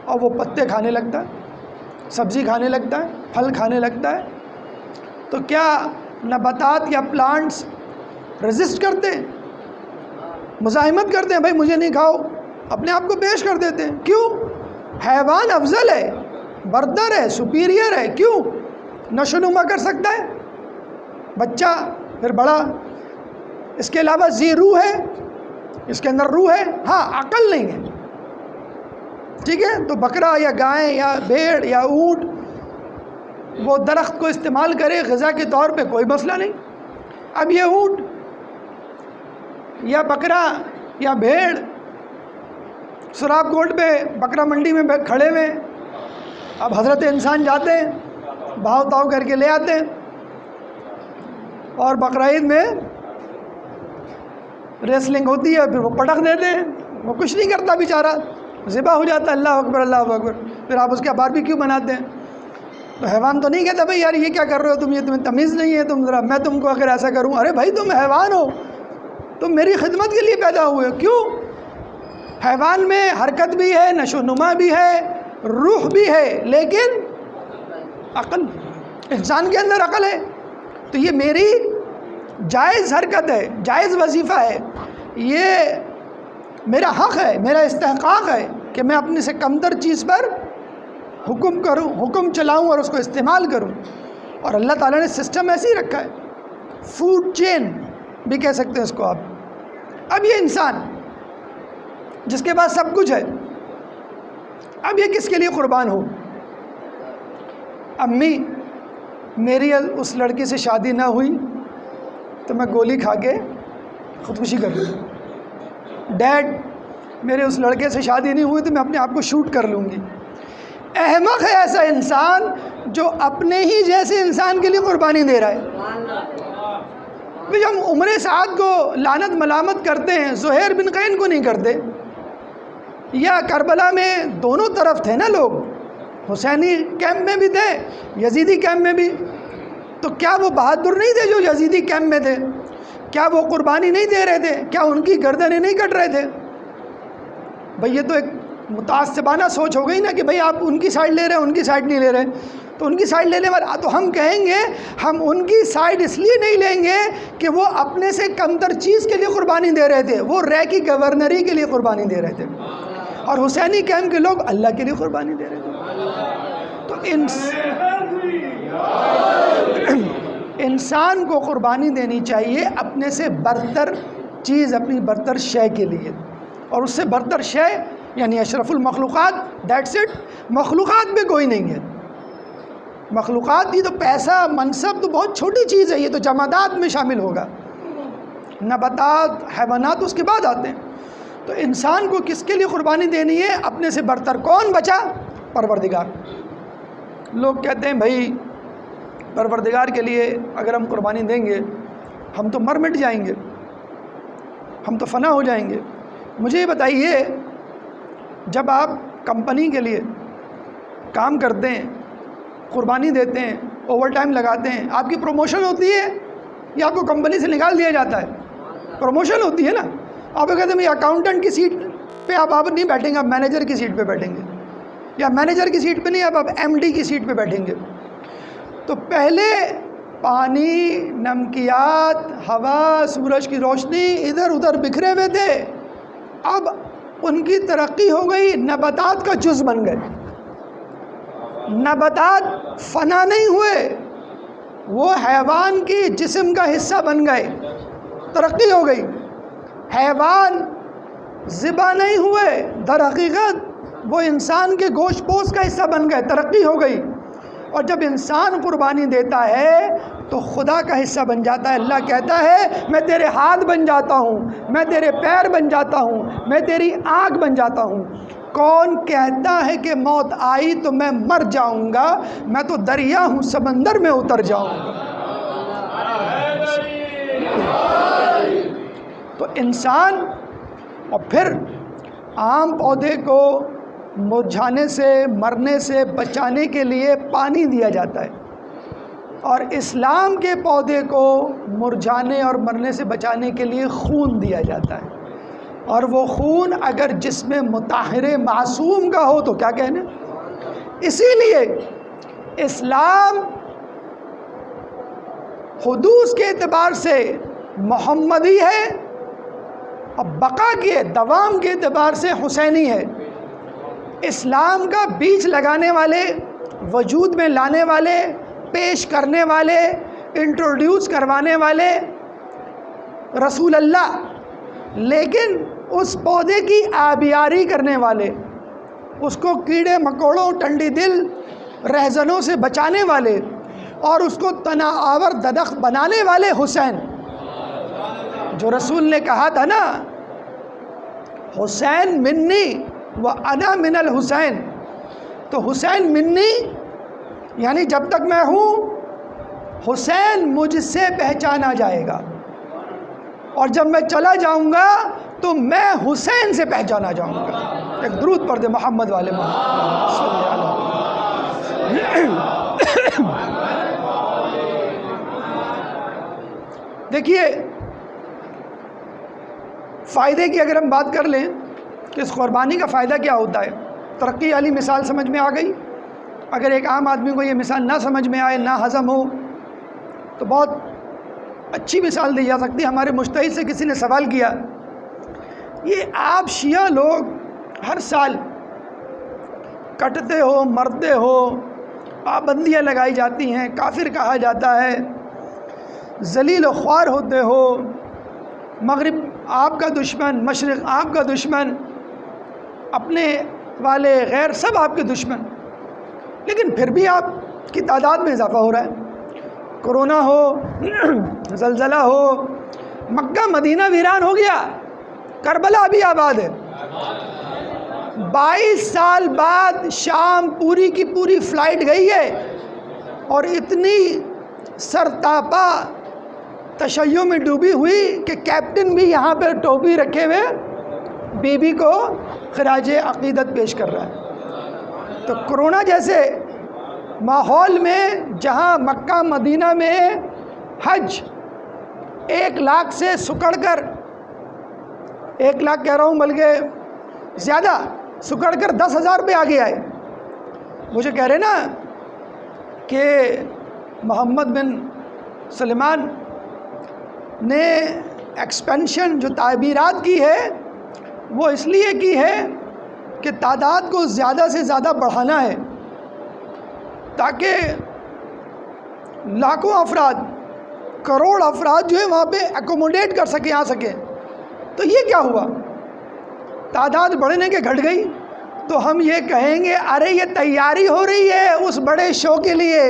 اور وہ پتے کھانے لگتا ہے، سبزی کھانے لگتا ہے، پھل کھانے لگتا ہے، تو کیا نباتات یا پلانٹس ریزسٹ کرتے ہیں؟ مزاحمت کرتے ہیں، بھائی مجھے نہیں کھاؤ، اپنے آپ کو پیش کر دیتے ہیں۔ کیوں؟ حیوان افضل ہے، برتر ہے، سپیریئر ہے۔ کیوں؟ نشونما کر سکتا ہے، بچہ پھر بڑا، اس کے علاوہ ذی روح ہے، اس کے اندر روح ہے، ہاں عقل نہیں ہے، ٹھیک ہے؟ تو بکرا یا گائے یا بھیڑ یا اونٹ وہ درخت کو استعمال کرے غذا کے طور پہ، کوئی مسئلہ نہیں۔ اب یہ اونٹ یا بکرا یا بھیڑ سراب کوٹ پہ بکرا منڈی میں کھڑے ہوئے، اب حضرت انسان جاتے ہیں، بھاؤ تاؤ کر کے لے آتے ہیں، اور بقرعید میں ریسلنگ ہوتی ہے، پھر وہ پٹخ دیتے ہیں، وہ کچھ نہیں کرتا بیچارہ، ذبح ہو جاتا ہے، اللہ اکبر اللہ اکبر، پھر آپ اس کا باربیکیو بناتے ہیں۔ تو حیوان تو نہیں کہتا بھائی یار یہ کیا کر رہے ہو تم، یہ تمہیں تمیز نہیں ہے، تم ذرا، میں تم کو اگر ایسا کروں، ارے بھائی تم حیوان ہو، تم میری خدمت کے لیے پیدا ہوئے ہو۔ کیوں؟ حیوان میں حرکت بھی ہے، نشو نما بھی ہے، روح بھی ہے، لیکن عقل، انسان کے اندر عقل ہے۔ تو یہ میری جائز حرکت ہے، جائز وظیفہ ہے، یہ میرا حق ہے، میرا استحقاق ہے کہ میں اپنے سے کمتر چیز پر حکم کروں، حکم چلاؤں اور اس کو استعمال کروں۔ اور اللہ تعالیٰ نے سسٹم ایسے ہی رکھا ہے، فوڈ چین بھی کہہ سکتے ہیں اس کو آپ۔ اب یہ انسان جس کے پاس سب کچھ ہے، اب یہ کس کے لیے قربان ہو؟ امی میری اس لڑکی سے شادی نہ ہوئی تو میں گولی کھا کے خودکشی کر لوں۔ ڈیڈ میرے اس لڑکے سے شادی نہیں ہوئی تو میں اپنے آپ کو شوٹ کر لوں گی۔ احمق ہے ایسا انسان جو اپنے ہی جیسے انسان کے لیے قربانی دے رہا ہے۔ ہم عمر سعد کو لعنت ملامت کرتے ہیں، زہیر بن قین کو نہیں کرتے، یا کربلا میں دونوں طرف تھے نا لوگ، حسینی کیمپ میں بھی تھے، یزیدی کیمپ میں بھی. تو کیا وہ بہادر نہیں تھے جو یزیدی کیمپ میں تھے؟ کیا وہ قربانی نہیں دے رہے تھے؟ کیا ان کی گردنیں نہیں کٹ رہے تھے؟ بھئی یہ تو ایک متعصبانہ سوچ ہو گئی نا کہ بھئی آپ ان کی سائڈ لے رہے ہیں، ان کی سائڈ نہیں لے رہے. تو ان کی سائڈ لینے والا تو ہم کہیں گے ہم ان کی سائڈ اس لیے نہیں لیں گے کہ وہ اپنے سے کمتر چیز کے لیے قربانی دے رہے تھے، وہ رے کی گورنری کے لیے قربانی دے رہے تھے، اور حسینی کیمپ کے لوگ اللہ کے لیے قربانی دے رہے تھے. تو انسان کو قربانی دینی چاہیے اپنے سے برتر چیز، اپنی برتر شے کے لیے، اور اس سے برتر شے یعنی اشرف المخلوقات، دیٹس اٹ. مخلوقات میں کوئی نہیں ہے. مخلوقات یہ تو پیسہ منصب تو بہت چھوٹی چیز ہے، یہ تو جمادات میں شامل ہوگا، نباتات حیوانات اس کے بعد آتے ہیں. تو انسان کو کس کے لیے قربانی دینی ہے؟ اپنے سے برتر کون بچا؟ پروردگار. لوگ کہتے ہیں بھائی پروردگار کے لیے اگر ہم قربانی دیں گے ہم تو مر مٹ جائیں گے، ہم تو فنا ہو جائیں گے. مجھے یہ بتائیے، جب آپ کمپنی کے لیے کام کرتے ہیں، قربانی دیتے ہیں، اوور ٹائم لگاتے ہیں، آپ کی پروموشن ہوتی ہے یا آپ کو کمپنی سے نکال دیا جاتا ہے؟ پروموشن ہوتی ہے نا. آپ کہتے ہیں اکاؤنٹنٹ کی سیٹ پہ آپ نہیں بیٹھیں گے، آپ مینیجر کی سیٹ پہ بیٹھیں گے، یا مینیجر کی سیٹ پہ نہیں، آپ ایم ڈی کی سیٹ پہ بیٹھیں گے. تو پہلے پانی، نمکیات، ہوا، سورج کی روشنی ادھر ادھر بکھرے ہوئے تھے، اب ان کی ترقی ہو گئی، نباتات کا جز بن گئے. نباتات فنا نہیں ہوئے، وہ حیوان کی جسم کا حصہ بن گئے، ترقی ہو گئی. حیوان ذبح نہیں ہوئے، در حقیقت وہ انسان کے گوشت پوش کا حصہ بن گئے، ترقی ہو گئی. اور جب انسان قربانی دیتا ہے تو خدا کا حصہ بن جاتا ہے. اللہ کہتا ہے میں تیرے ہاتھ بن جاتا ہوں، میں تیرے پیر بن جاتا ہوں، میں تیری آنکھ بن جاتا ہوں. کون کہتا ہے کہ موت آئی تو میں مر جاؤں گا؟ میں تو دریا ہوں، سمندر میں اتر جاؤں گا. تو انسان، اور پھر عام پودے کو مرجھانے سے، مرنے سے بچانے کے لیے پانی دیا جاتا ہے، اور اسلام کے پودے کو مرجھانے اور مرنے سے بچانے کے لیے خون دیا جاتا ہے. اور وہ خون اگر جسم مطہر معصوم کا ہو تو کیا کہنے. اسی لیے اسلام حدوث کے اعتبار سے محمدی ہے، اور بقا کے، دوام کے اعتبار سے حسینی ہے. اسلام کا بیج لگانے والے، وجود میں لانے والے، پیش کرنے والے، انٹروڈیوس کروانے والے رسول اللہ، لیکن اس پودے کی آبیاری کرنے والے، اس کو کیڑے مکوڑوں، ٹنڈی دل، رہزنوں سے بچانے والے، اور اس کو تنا آور درخت بنانے والے حسین. جو رسول نے کہا تھا نا، حسین منی وَأَنَا مِنَ الْحُسَيْن، تو حسین منی یعنی جب تک میں ہوں حسین مجھ سے پہچانا جائے گا، اور جب میں چلا جاؤں گا تو میں حسین سے پہچانا جاؤں گا. ایک درود پڑھ دے محمد والے محمد صلی اللہ علیہ. دیکھیے فائدے کی اگر ہم بات کر لیں کہ اس قربانی کا فائدہ کیا ہوتا ہے، ترقی والی مثال سمجھ میں آ گئی. اگر ایک عام آدمی کو یہ مثال نہ سمجھ میں آئے، نہ ہضم ہو، تو بہت اچھی مثال دی جا سکتی ہے. ہمارے مجتہد سے کسی نے سوال کیا، یہ آپ شیعہ لوگ ہر سال کٹتے ہو، مرتے ہو، پابندیاں لگائی جاتی ہیں، کافر کہا جاتا ہے، ذلیل و خوار ہوتے ہو، مغرب آپ کا دشمن، مشرق آپ کا دشمن، اپنے والے غیر سب آپ کے دشمن، لیکن پھر بھی آپ کی تعداد میں اضافہ ہو رہا ہے. کرونا ہو، زلزلہ ہو، مکہ مدینہ ویران ہو گیا، کربلا بھی آباد ہے. 22 سال بعد شام پوری کی پوری فلائٹ گئی ہے، اور اتنی سرتاپا تشیع میں ڈوبی ہوئی کہ کیپٹن بھی یہاں پہ ٹوپی رکھے ہوئے بی بی کو خراج عقیدت پیش کر رہا ہے. تو کرونا جیسے ماحول میں جہاں مکہ مدینہ میں حج 1 لاکھ سے سکڑ کر 1 لاکھ کہہ رہا ہوں بلکہ زیادہ سکڑ کر 10,000 پہ آگے آئے. مجھے کہہ رہے نا کہ محمد بن سلمان نے ایکسپینشن جو تعبیرات کی ہے وہ اس لیے کی ہے کہ تعداد کو زیادہ سے زیادہ بڑھانا ہے تاکہ لاکھوں افراد کروڑ افراد جو ہے وہاں پہ ایکوموڈیٹ کر سکیں آ سکیں. تو یہ کیا ہوا؟ تعداد بڑھنے کے گھٹ گئی. تو ہم یہ کہیں گے ارے یہ تیاری ہو رہی ہے اس بڑے شو کے لیے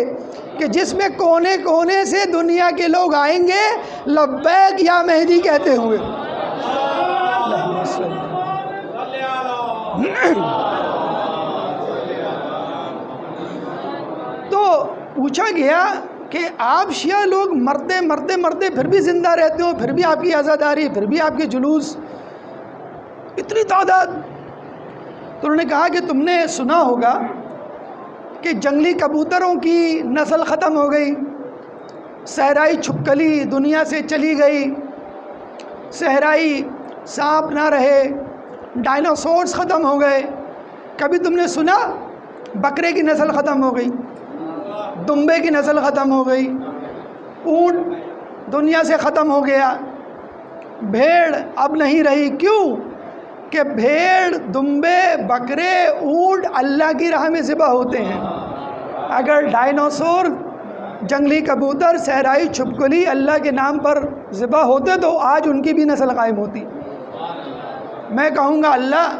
کہ جس میں کونے کونے سے دنیا کے لوگ آئیں گے لبیک یا مہدی کہتے ہوئے. تو پوچھا گیا کہ آپ شیعہ لوگ مرتے مرتے مرتے پھر بھی زندہ رہتے ہو، پھر بھی آپ کی عزاداری، پھر بھی آپ کے جلوس، اتنی تعداد. تو انہوں نے کہا کہ تم نے سنا ہوگا کہ جنگلی کبوتروں کی نسل ختم ہو گئی، صحرائی چھپکلی دنیا سے چلی گئی، صحرائی سانپ نہ رہے، ڈائناسورس ختم ہو گئے. کبھی تم نے سنا بکرے کی نسل ختم ہو گئی، دمبے کی نسل ختم ہو گئی، اونٹ دنیا سے ختم ہو گیا، بھیڑ اب نہیں رہی؟ کیوں کہ بھیڑ، دمبے، بکرے، اونٹ اللہ کی راہ میں ذبح ہوتے ہیں. اگر ڈائناسور، جنگلی کبوتر، صحرائی چھپکلی اللہ کے نام پر ذبح ہوتے تو آج ان کی بھی نسل قائم ہوتی. میں کہوں گا اللہ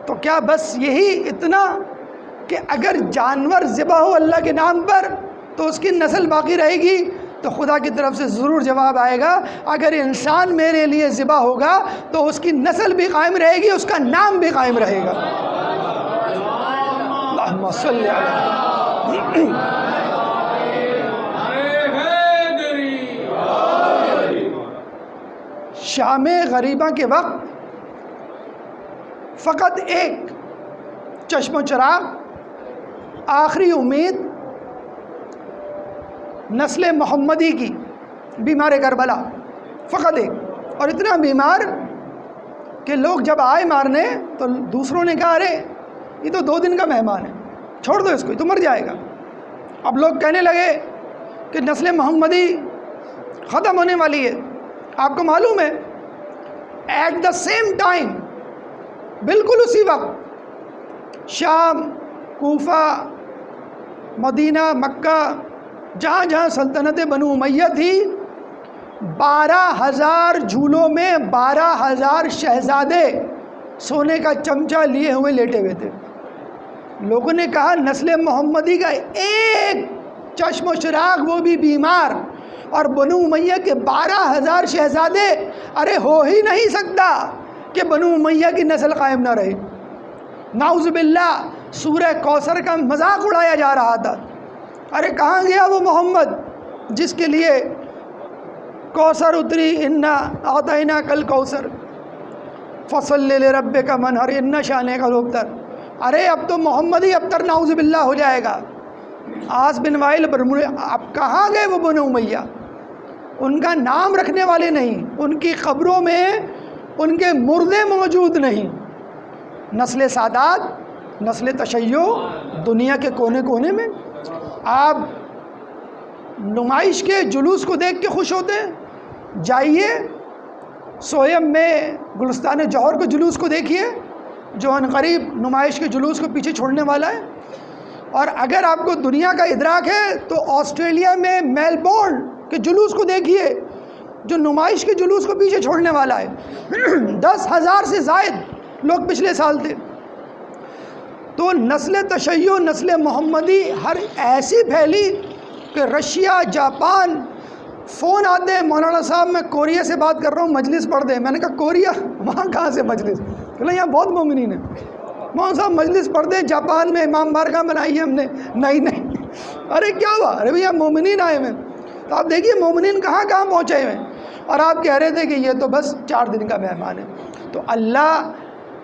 تو کیا بس یہی اتنا کہ اگر جانور ذبح ہو اللہ کے نام پر تو اس کی نسل باقی رہے گی؟ تو خدا کی طرف سے ضرور جواب آئے گا اگر انسان میرے لیے ذبح ہوگا تو اس کی نسل بھی قائم رہے گی، اس کا نام بھی قائم رہے گا. اللہم صلی علی شام غریبہ کے وقت فقط ایک چشم و چراغ، آخری امید نسل محمدی کی، بیمار کربلا، فقط ایک. اور اتنا بیمار کہ لوگ جب آئے مارنے تو دوسروں نے کہا ارے یہ تو 2 دن کا مہمان ہے، چھوڑ دو اس کو، یہ تو مر جائے گا. اب لوگ کہنے لگے کہ نسل محمدی ختم ہونے والی ہے. آپ کو معلوم ہے ایٹ دا سیم ٹائم، بالکل اسی وقت شام، کوفہ، مدینہ، مکہ، جہاں جہاں سلطنت بنو امیہ تھی، 12,000 جھولوں میں 12,000 شہزادے سونے کا چمچہ لیے ہوئے لیٹے ہوئے تھے. لوگوں نے کہا نسل محمدی کا ایک چشم و چراغ، وہ بھی بیمار، اور بنو امیہ کے 12,000 شہزادے، ارے ہو ہی نہیں سکتا کہ بنو امیہ کی نسل قائم نہ رہے. نعوذ باللہ سورہ کوثر کا مذاق اڑایا جا رہا تھا. ارے کہاں گیا وہ محمد جس کے لیے کوثر اتری، انا اعطیناک الکوثر فصلی لربک منحر ان شانک الابتر. ارے اب تو محمد ہی ابتر نعوذ باللہ ہو جائے گا. عاص بن وائل برمونے، اب کہاں گئے وہ بنو امیہ؟ ان کا نام رکھنے والے نہیں، ان کی قبروں میں ان کے مردے موجود نہیں. نسل سادات، نسل تشیع دنیا کے کونے کونے میں. آپ نمائش کے جلوس کو دیکھ کے خوش ہوتے ہیں؟ جائیے سویم میں گلستان جوہر کے جلوس کو دیکھیے جو ان قریب نمائش کے جلوس کو پیچھے چھوڑنے والا ہے. اور اگر آپ کو دنیا کا ادراک ہے تو آسٹریلیا میں میلبورن کے جلوس کو دیکھیے جو نمائش کے جلوس کو پیچھے چھوڑنے والا ہے. 10,000 سے زائد لوگ پچھلے سال تھے. تو نسل تشیع، نسل محمدی ہر ایسی پھیلی کہ رشیا، جاپان، فون آتے ہیں مولانا صاحب میں کوریا سے بات کر رہا ہوں، مجلس پڑھ دیں. میں نے کہا کوریا؟ وہاں کہاں سے مجلس؟ کہ یہاں بہت مومنین ہیں. مولانا صاحب مجلس پڑھ دیں، جاپان میں امام بارگاہ بنائی ہے ہم نے. نہیں. ارے کیا ہوا؟ ارے بھیا مومنین آئے ہوئے. تو آپ دیکھیے مومنین کہاں کہاں پہنچے ہوئے ہیں، اور آپ کہہ رہے تھے کہ یہ تو بس 4 دن کا مہمان ہے. تو اللہ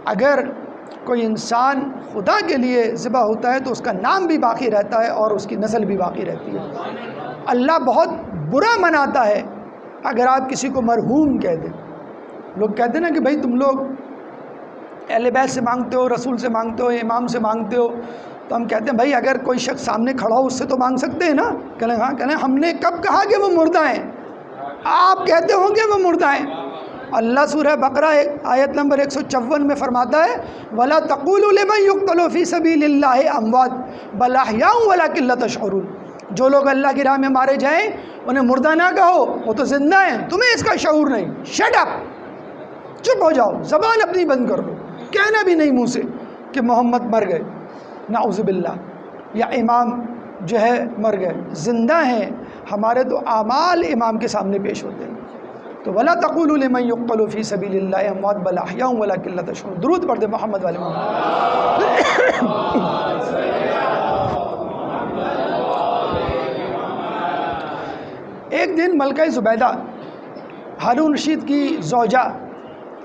اگر کوئی انسان خدا کے لیے ذبح ہوتا ہے تو اس کا نام بھی باقی رہتا ہے اور اس کی نسل بھی باقی رہتی ہے۔ اللہ بہت برا مناتا ہے اگر آپ کسی کو مرحوم کہہ دیں۔ لوگ کہتے ہیں نا کہ بھائی تم لوگ اہل بیت سے مانگتے ہو، رسول سے مانگتے ہو، امام سے مانگتے ہو، تو ہم کہتے ہیں بھائی اگر کوئی شخص سامنے کھڑا ہو اس سے تو مانگ سکتے ہیں نا؟ کہنے ہاں، کہنے ہم نے کب کہا کہ وہ مردہ ہیں؟ آپ کہتے ہوں گے وہ مردہ ہیں۔ اللہ سورہ بقرہ آیت نمبر 154 میں فرماتا ہے وَلَا تَقُولُوا لِمَن يُقْتَلُ فِي سَبِيلِ اللَّهِ أَمْوَاتٌ بَلْ أَحْيَاءٌ وَلَكِن لَا تَشْعُرُونَ۔ جو لوگ اللہ کی راہ میں مارے جائیں انہیں مردہ نہ کہو، وہ تو زندہ ہیں، تمہیں اس کا شعور نہیں۔ شٹ اپ، چپ ہو جاؤ، زبان اپنی بند کر لو، کہنا بھی نہیں منہ سے کہ محمد مر گئے، نعوذ باللہ، یا امام جو ہے مر گئے۔ زندہ ہیں، ہمارے تو اعمال امام کے سامنے پیش ہوتے ہیں۔ تو وَلَا تَقُولُوا لِمَن يُقْتَلُ فِي سَبِيلِ اللَّهِ أَمْوَاتٌ بَلْ أَحْيَاءٌ وَلَكِن لَا تَشْعُرُونَ۔ درود پڑھ دے محمد والے محمد۔ ایک دن ملکہ زبیدہ ہارون رشید کی زوجہ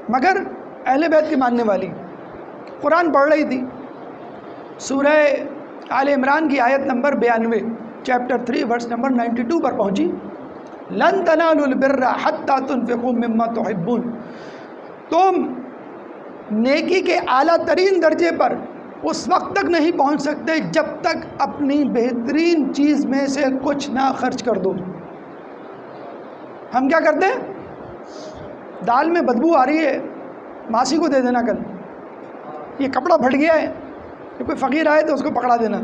مگر اہل بیت کی ماننے والی قرآن پڑھ رہی تھی۔ سورہ آل عمران کی آیت نمبر 92 چیپٹر 3 ورس نمبر 92 پر پہنچی۔ لن تنالوا البر حتى تنفقوا مما تحبون۔ تم نیکی کے اعلیٰ ترین درجے پر اس وقت تک نہیں پہنچ سکتے جب تک اپنی بہترین چیز میں سے کچھ نہ خرچ کر دو۔ ہم کیا کرتے ہیں؟ دال میں بدبو آ رہی ہے، ماسی کو دے دینا، کل یہ کپڑا پھٹ گیا ہے، یہ کوئی فقیر آئے تو اس کو پکڑا دینا۔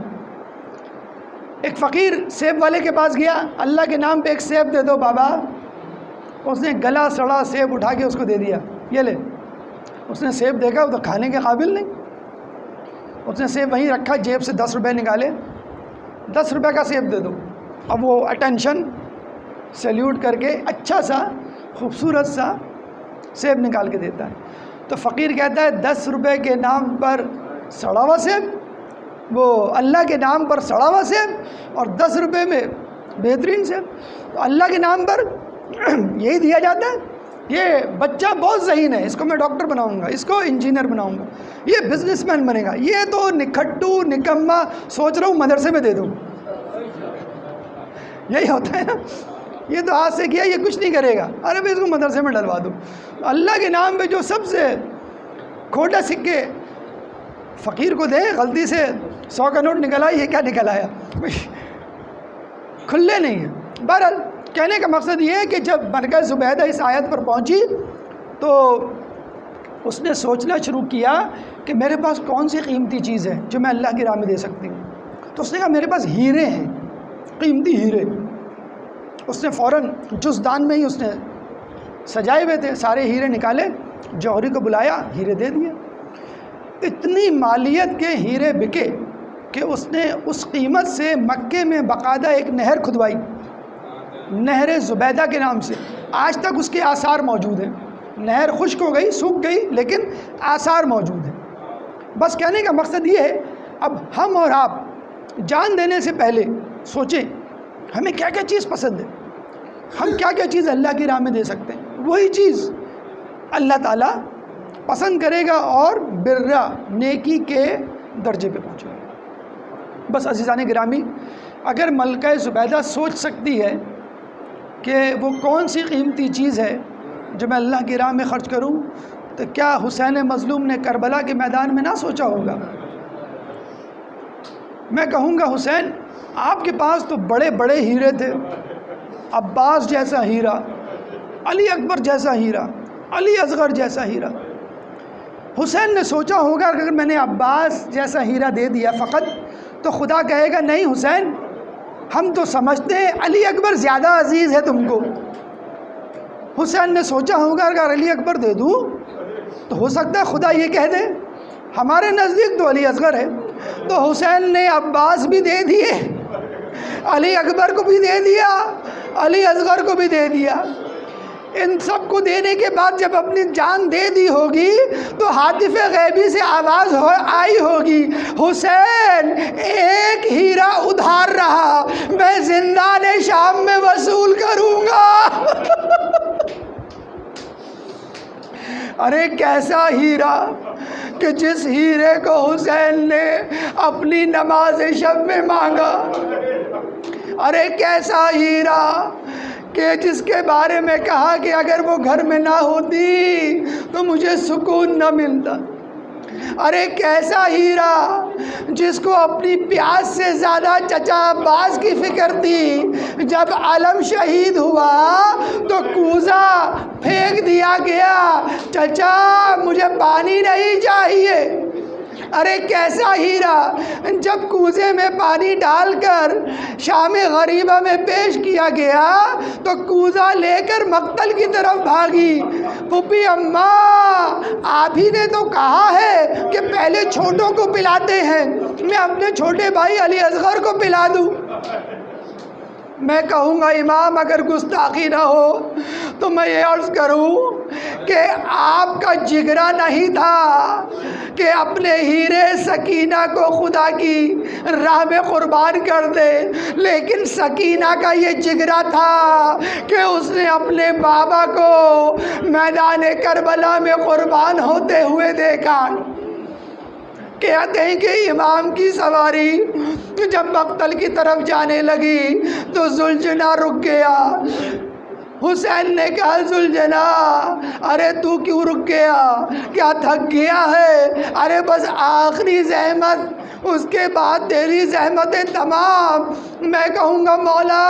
ایک فقیر سیب والے کے پاس گیا، اللہ کے نام پہ ایک سیب دے دو بابا۔ اس نے گلا سڑا سیب اٹھا کے اس کو دے دیا، یہ لے۔ اس نے سیب دیکھا، وہ تو کھانے کے قابل نہیں۔ اس نے سیب وہیں رکھا، جیب سے 10 روپے نکالے، 10 روپے کا سیب دے دو۔ اب وہ اٹینشن سیلیوٹ کر کے اچھا سا خوبصورت سا سیب نکال کے دیتا ہے۔ تو فقیر کہتا ہے 10 روپے کے نام پر سڑا ہوا سیب، وہ اللہ کے نام پر سڑا ہوا سیب، اور 10 روپے میں بہترین سیب۔ تو اللہ کے نام پر یہی دیا جاتا ہے۔ یہ بچہ بہت ذہین ہے، اس کو میں ڈاکٹر بناؤں گا، اس کو انجینئر بناؤں گا، یہ بزنس مین بنے گا، یہ تو نکھٹو نکما، سوچ رہا ہوں مدرسے میں دے دوں۔ یہی ہوتا ہے نا، یہ تو ہاتھ سے کیا، یہ کچھ نہیں کرے گا، ارے بھائی اس کو مدرسے میں ڈلوا دو۔ اللہ کے نام پہ جو سب سے کھوٹا سکے فقیر کو دے، غلطی سے 100 کا نوٹ نکل آیا، یہ کیا نکل آیا، کھلے نہیں ہیں۔ بہرحال کہنے کا مقصد یہ ہے کہ جب ملکہ زبیدہ اس آیت پر پہنچی تو اس نے سوچنا شروع کیا کہ میرے پاس کون سی قیمتی چیز ہے جو میں اللہ کی راہ میں دے سکتی ہوں۔ تو اس نے کہا میرے پاس ہیرے ہیں، قیمتی ہیرے۔ اس نے فوراً جزدان میں ہی اس نے سجائے ہوئے تھے، سارے ہیرے نکالے، جوہری کو بلایا، ہیرے دے دیے۔ اتنی مالیت کے ہیرے بکے کہ اس نے اس قیمت سے مکے میں باقاعدہ ایک نہر کھدوائی، نہر زبیدہ کے نام سے۔ آج تک اس کے آثار موجود ہیں۔ نہر خشک ہو گئی، سوکھ گئی، لیکن آثار موجود ہیں۔ بس کہنے کا مقصد یہ ہے، اب ہم اور آپ جان دینے سے پہلے سوچیں ہمیں کیا کیا چیز پسند ہے، ہم کیا کیا چیز اللہ کی راہ میں دے سکتے ہیں۔ وہی چیز اللہ تعالیٰ پسند کرے گا اور برا نیکی کے درجے پہ پہنچے گا۔ بس عزیزان گرامی، اگر ملکہ زبیدہ سوچ سکتی ہے کہ وہ کون سی قیمتی چیز ہے جو میں اللہ کی راہ میں خرچ کروں، تو کیا حسین مظلوم نے کربلا کے میدان میں نہ سوچا ہوگا؟ میں کہوں گا حسین آپ کے پاس تو بڑے بڑے ہیرے تھے، عباس جیسا ہیرا، علی اکبر جیسا ہیرا، علی اصغر جیسا ہیرا۔ حسین نے سوچا ہوگا کہ اگر میں نے عباس جیسا ہیرا دے دیا فقط، تو خدا کہے گا نہیں حسین، ہم تو سمجھتے ہیں علی اکبر زیادہ عزیز ہے تم کو۔ حسین نے سوچا ہوگا اگر علی اکبر دے دوں تو ہو سکتا ہے خدا یہ کہہ دے ہمارے نزدیک تو علی اصغر ہے۔ تو حسین نے عباس بھی دے دیے، علی اکبر کو بھی دے دیا، علی اصغر کو بھی دے دیا۔ ان سب کو دینے کے بعد جب اپنی جان دے دی ہوگی تو ہاتف غیبی سے آواز آئی ہوگی، حسین ایک ہیرا ادھار رہا، میں زندان شام میں وصول کروں گا۔ ارے کیسا ہیرا کہ جس ہیرے کو حسین نے اپنی نماز شب میں مانگا، ارے کیسا ہیرا کہ جس کے بارے میں کہا کہ اگر وہ گھر میں نہ ہوتی تو مجھے سکون نہ ملتا، ارے کیسا ہیرا جس کو اپنی پیاس سے زیادہ چچا عباس کی فکر تھی، جب علم شہید ہوا تو کوزہ پھینک دیا گیا، چچا مجھے پانی نہیں چاہیے، ارے کیسا ہیرا جب کوزے میں پانی ڈال کر شام غریبہ میں پیش کیا گیا تو کوزہ لے کر مقتل کی طرف بھاگی، پھوپھی اماں آپ ہی نے تو کہا ہے کہ پہلے چھوٹوں کو پلاتے ہیں، میں اپنے چھوٹے بھائی علی اصغر کو پلا دوں۔ میں کہوں گا امام اگر گستاخی نہ ہو تو میں یہ عرض کروں کہ آپ کا جگرا نہیں تھا کہ اپنے ہیرے سکینہ کو خدا کی راہ میں قربان کر دے، لیکن سکینہ کا یہ جگرا تھا کہ اس نے اپنے بابا کو میدان کربلا میں قربان ہوتے ہوئے دیکھا۔ کہتے ہیں کہ امام کی سواری جب مقتل کی طرف جانے لگی تو ذوالجناح رک گیا۔ حسین نے کہا ذوالجناح ارے تو کیوں رک گیا، کیا تھک گیا ہے؟ ارے بس آخری زحمت، اس کے بعد تیری زحمتیں تمام۔ میں کہوں گا مولا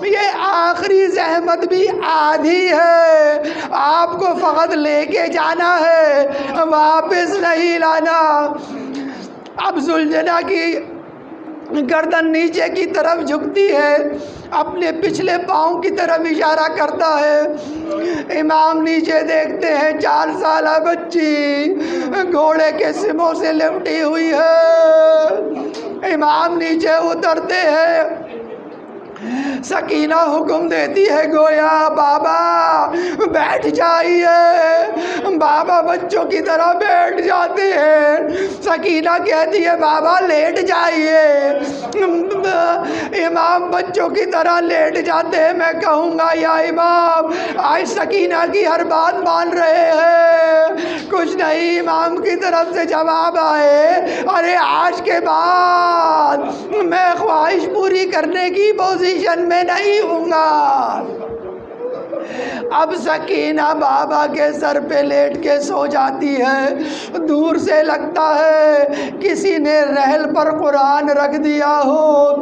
یہ آخری زحمت بھی آدھی ہے، آپ کو فقط لے کے جانا ہے، واپس نہیں لانا۔ اب ذوالجناح کی گردن نیچے کی طرف جھکتی ہے، اپنے پچھلے پاؤں کی طرف اشارہ کرتا ہے۔ امام نیچے دیکھتے ہیں 4 سالہ بچی گھوڑے کے سموں سے لپٹی ہوئی ہے۔ امام نیچے اترتے ہیں، سکینہ حکم دیتی ہے گویا بابا بیٹھ جائیے، بابا بچوں کی طرح بیٹھ جاتے ہیں۔ سکینہ کہتی ہے بابا لیٹ جائیے، امام بچوں کی طرح لیٹ جاتے ہیں۔ میں کہوں گا یا امام آج سکینہ کی ہر بات مان رہے ہیں؟ کچھ نہیں، امام کی طرف سے جواب آئے ارے آج کے بعد میں خواہش پوری کرنے کی پوزیشن میں نہیں ہوں گا۔ اب سکینہ بابا کے سر پہ لیٹ کے سو جاتی ہے۔ دور سے لگتا ہے کسی نے رحل پر قرآن رکھ دیا ہو۔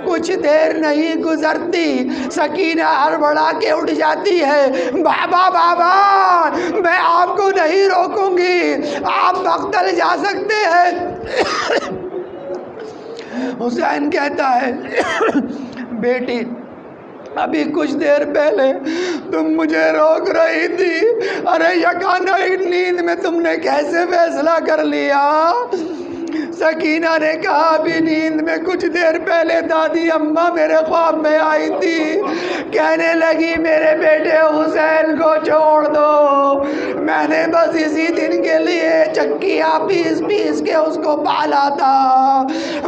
کچھ دیر نہیں گزرتی سکینہ ہڑبڑا کے اٹھ جاتی ہے، بابا بابا میں آپ کو نہیں روکوں گی، آپ مقتل جا سکتے ہیں۔ حسین کہتا ہے بیٹی ابھی کچھ دیر پہلے تم مجھے روک رہی تھی، ارے یکانا نیند میں تم نے کیسے فیصلہ کر لیا؟ سکینہ نے کہا ابھی نیند میں کچھ دیر پہلے دادی اماں میرے خواب میں آئی تھی، کہنے لگی میرے بیٹے حسین کو چھوڑ دو، میں نے بس اسی دن کے لیے چکیاں پیس پیس کے اس کو پالا تھا،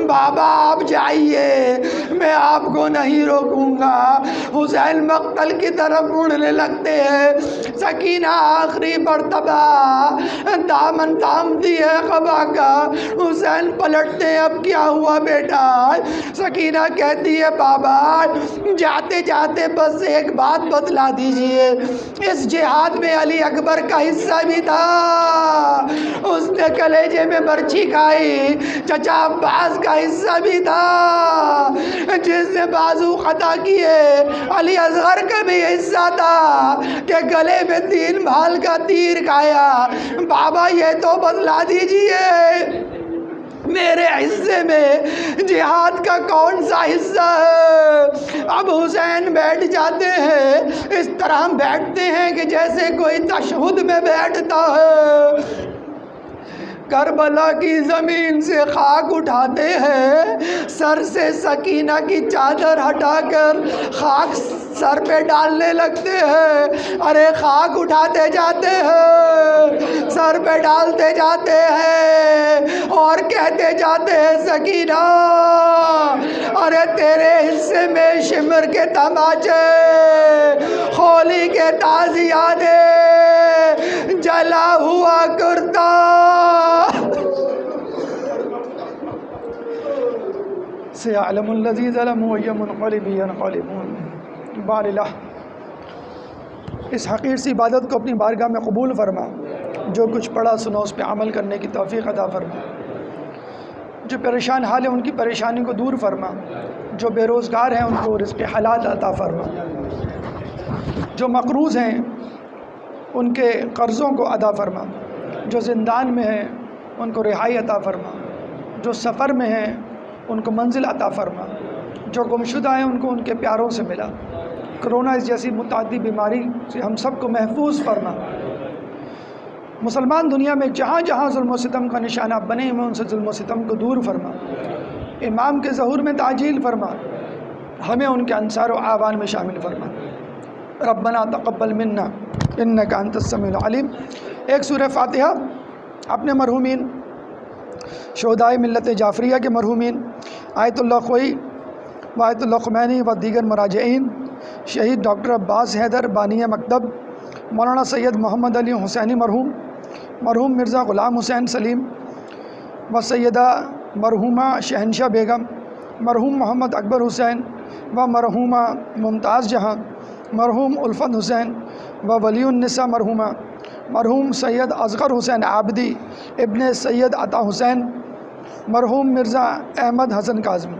بابا آپ جائیے میں آپ کو نہیں روکوں گا۔ حسین مقتل کی طرف مڑنے لگتے ہیں، سکینہ آخری مرتبہ دامن تھامتی ہے قبا کا۔ حسین پلٹتے ہیں اب کیا ہوا بیٹا؟ سکینہ کہتی ہے بابا جاتے جاتے بس ایک بات بتلا دیجئے، اس جہاد میں علی اکبر کا حصہ بھی تھا، اس نے کلیجے میں برچھی کھائی، چچا عباس کا حصہ بھی تھا جس نے بازو قطع کیے، علی اصغر کا بھی حصہ تھا کہ گلے میں 3 بھال کا تیر کھایا، بابا یہ تو بتلا دیجئے میرے حصے میں جہاد کا کون سا حصہ ہے؟ اب حسین بیٹھ جاتے ہیں، اس طرح بیٹھتے ہیں کہ جیسے کوئی تشہد میں بیٹھتا ہے۔ کربلا کی زمین سے خاک اٹھاتے ہیں، سر سے سکینہ کی چادر ہٹا کر خاک سر پہ ڈالنے لگتے ہیں، ارے خاک اٹھاتے جاتے ہیں، سر پہ ڈالتے جاتے ہیں اور کہتے جاتے ہیں سکینہ ارے تیرے حصے میں شمر کے تماچے، ہولی کے تازیانے، جلا ہوا کرتا سيعلم الذي ظلموا أي منقلب ينقلبون۔ بار الہ اس حقیر سی عبادت کو اپنی بارگاہ میں قبول فرما، جو کچھ پڑھا سنا اس پہ عمل کرنے کی توفیق عطا فرما، جو پریشان حال ہیں ان کی پریشانی کو دور فرما، جو بے روزگار ہیں ان کو رزق حلال عطا فرما، جو مقروض ہیں ان کے قرضوں کو ادا فرما، جو زندان میں ہیں ان کو رہائی عطا فرما، جو سفر میں ہیں ان کو منزل عطا فرما، جو گمشدہ ہیں ان کو ان کے پیاروں سے ملا، کرونا اس جیسی متعدی بیماری سے ہم سب کو محفوظ فرما، مسلمان دنیا میں جہاں جہاں ظلم و ستم کا نشانہ بنے ہوئے ان سے ظلم و ستم کو دور فرما، امام کے ظہور میں تعجیل فرما، ہمیں ان کے انصار و اعوان میں شامل فرما۔ ربنا تقبل منا انک انت السمیع العلیم۔ ایک سورہ فاتحہ اپنے مرحومین شہدائے ملت جعفریہ کے مرحومین آیت اللہ خوئی و آیت اللہ خمینی و دیگر مراجعین، شہید ڈاکٹر عباس حیدر بانی مکتب، مولانا سید محمد علی حسینی مرحوم، مرحوم مرزا غلام حسین سلیم و سیدہ مرحومہ شہنشاہ بیگم، مرحوم محمد اکبر حسین و مرحومہ ممتاز جہاں، مرحوم الفت حسین و ولی النساء مرحومہ، مرحوم سید اصغر حسین عابدی ابن سید عطا حسین، مرحوم مرزا احمد حسن کاظمی۔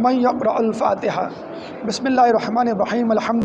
من یقرأ الفاتحہ۔ بسم اللہ الرحمن الرحیم۔ الحمد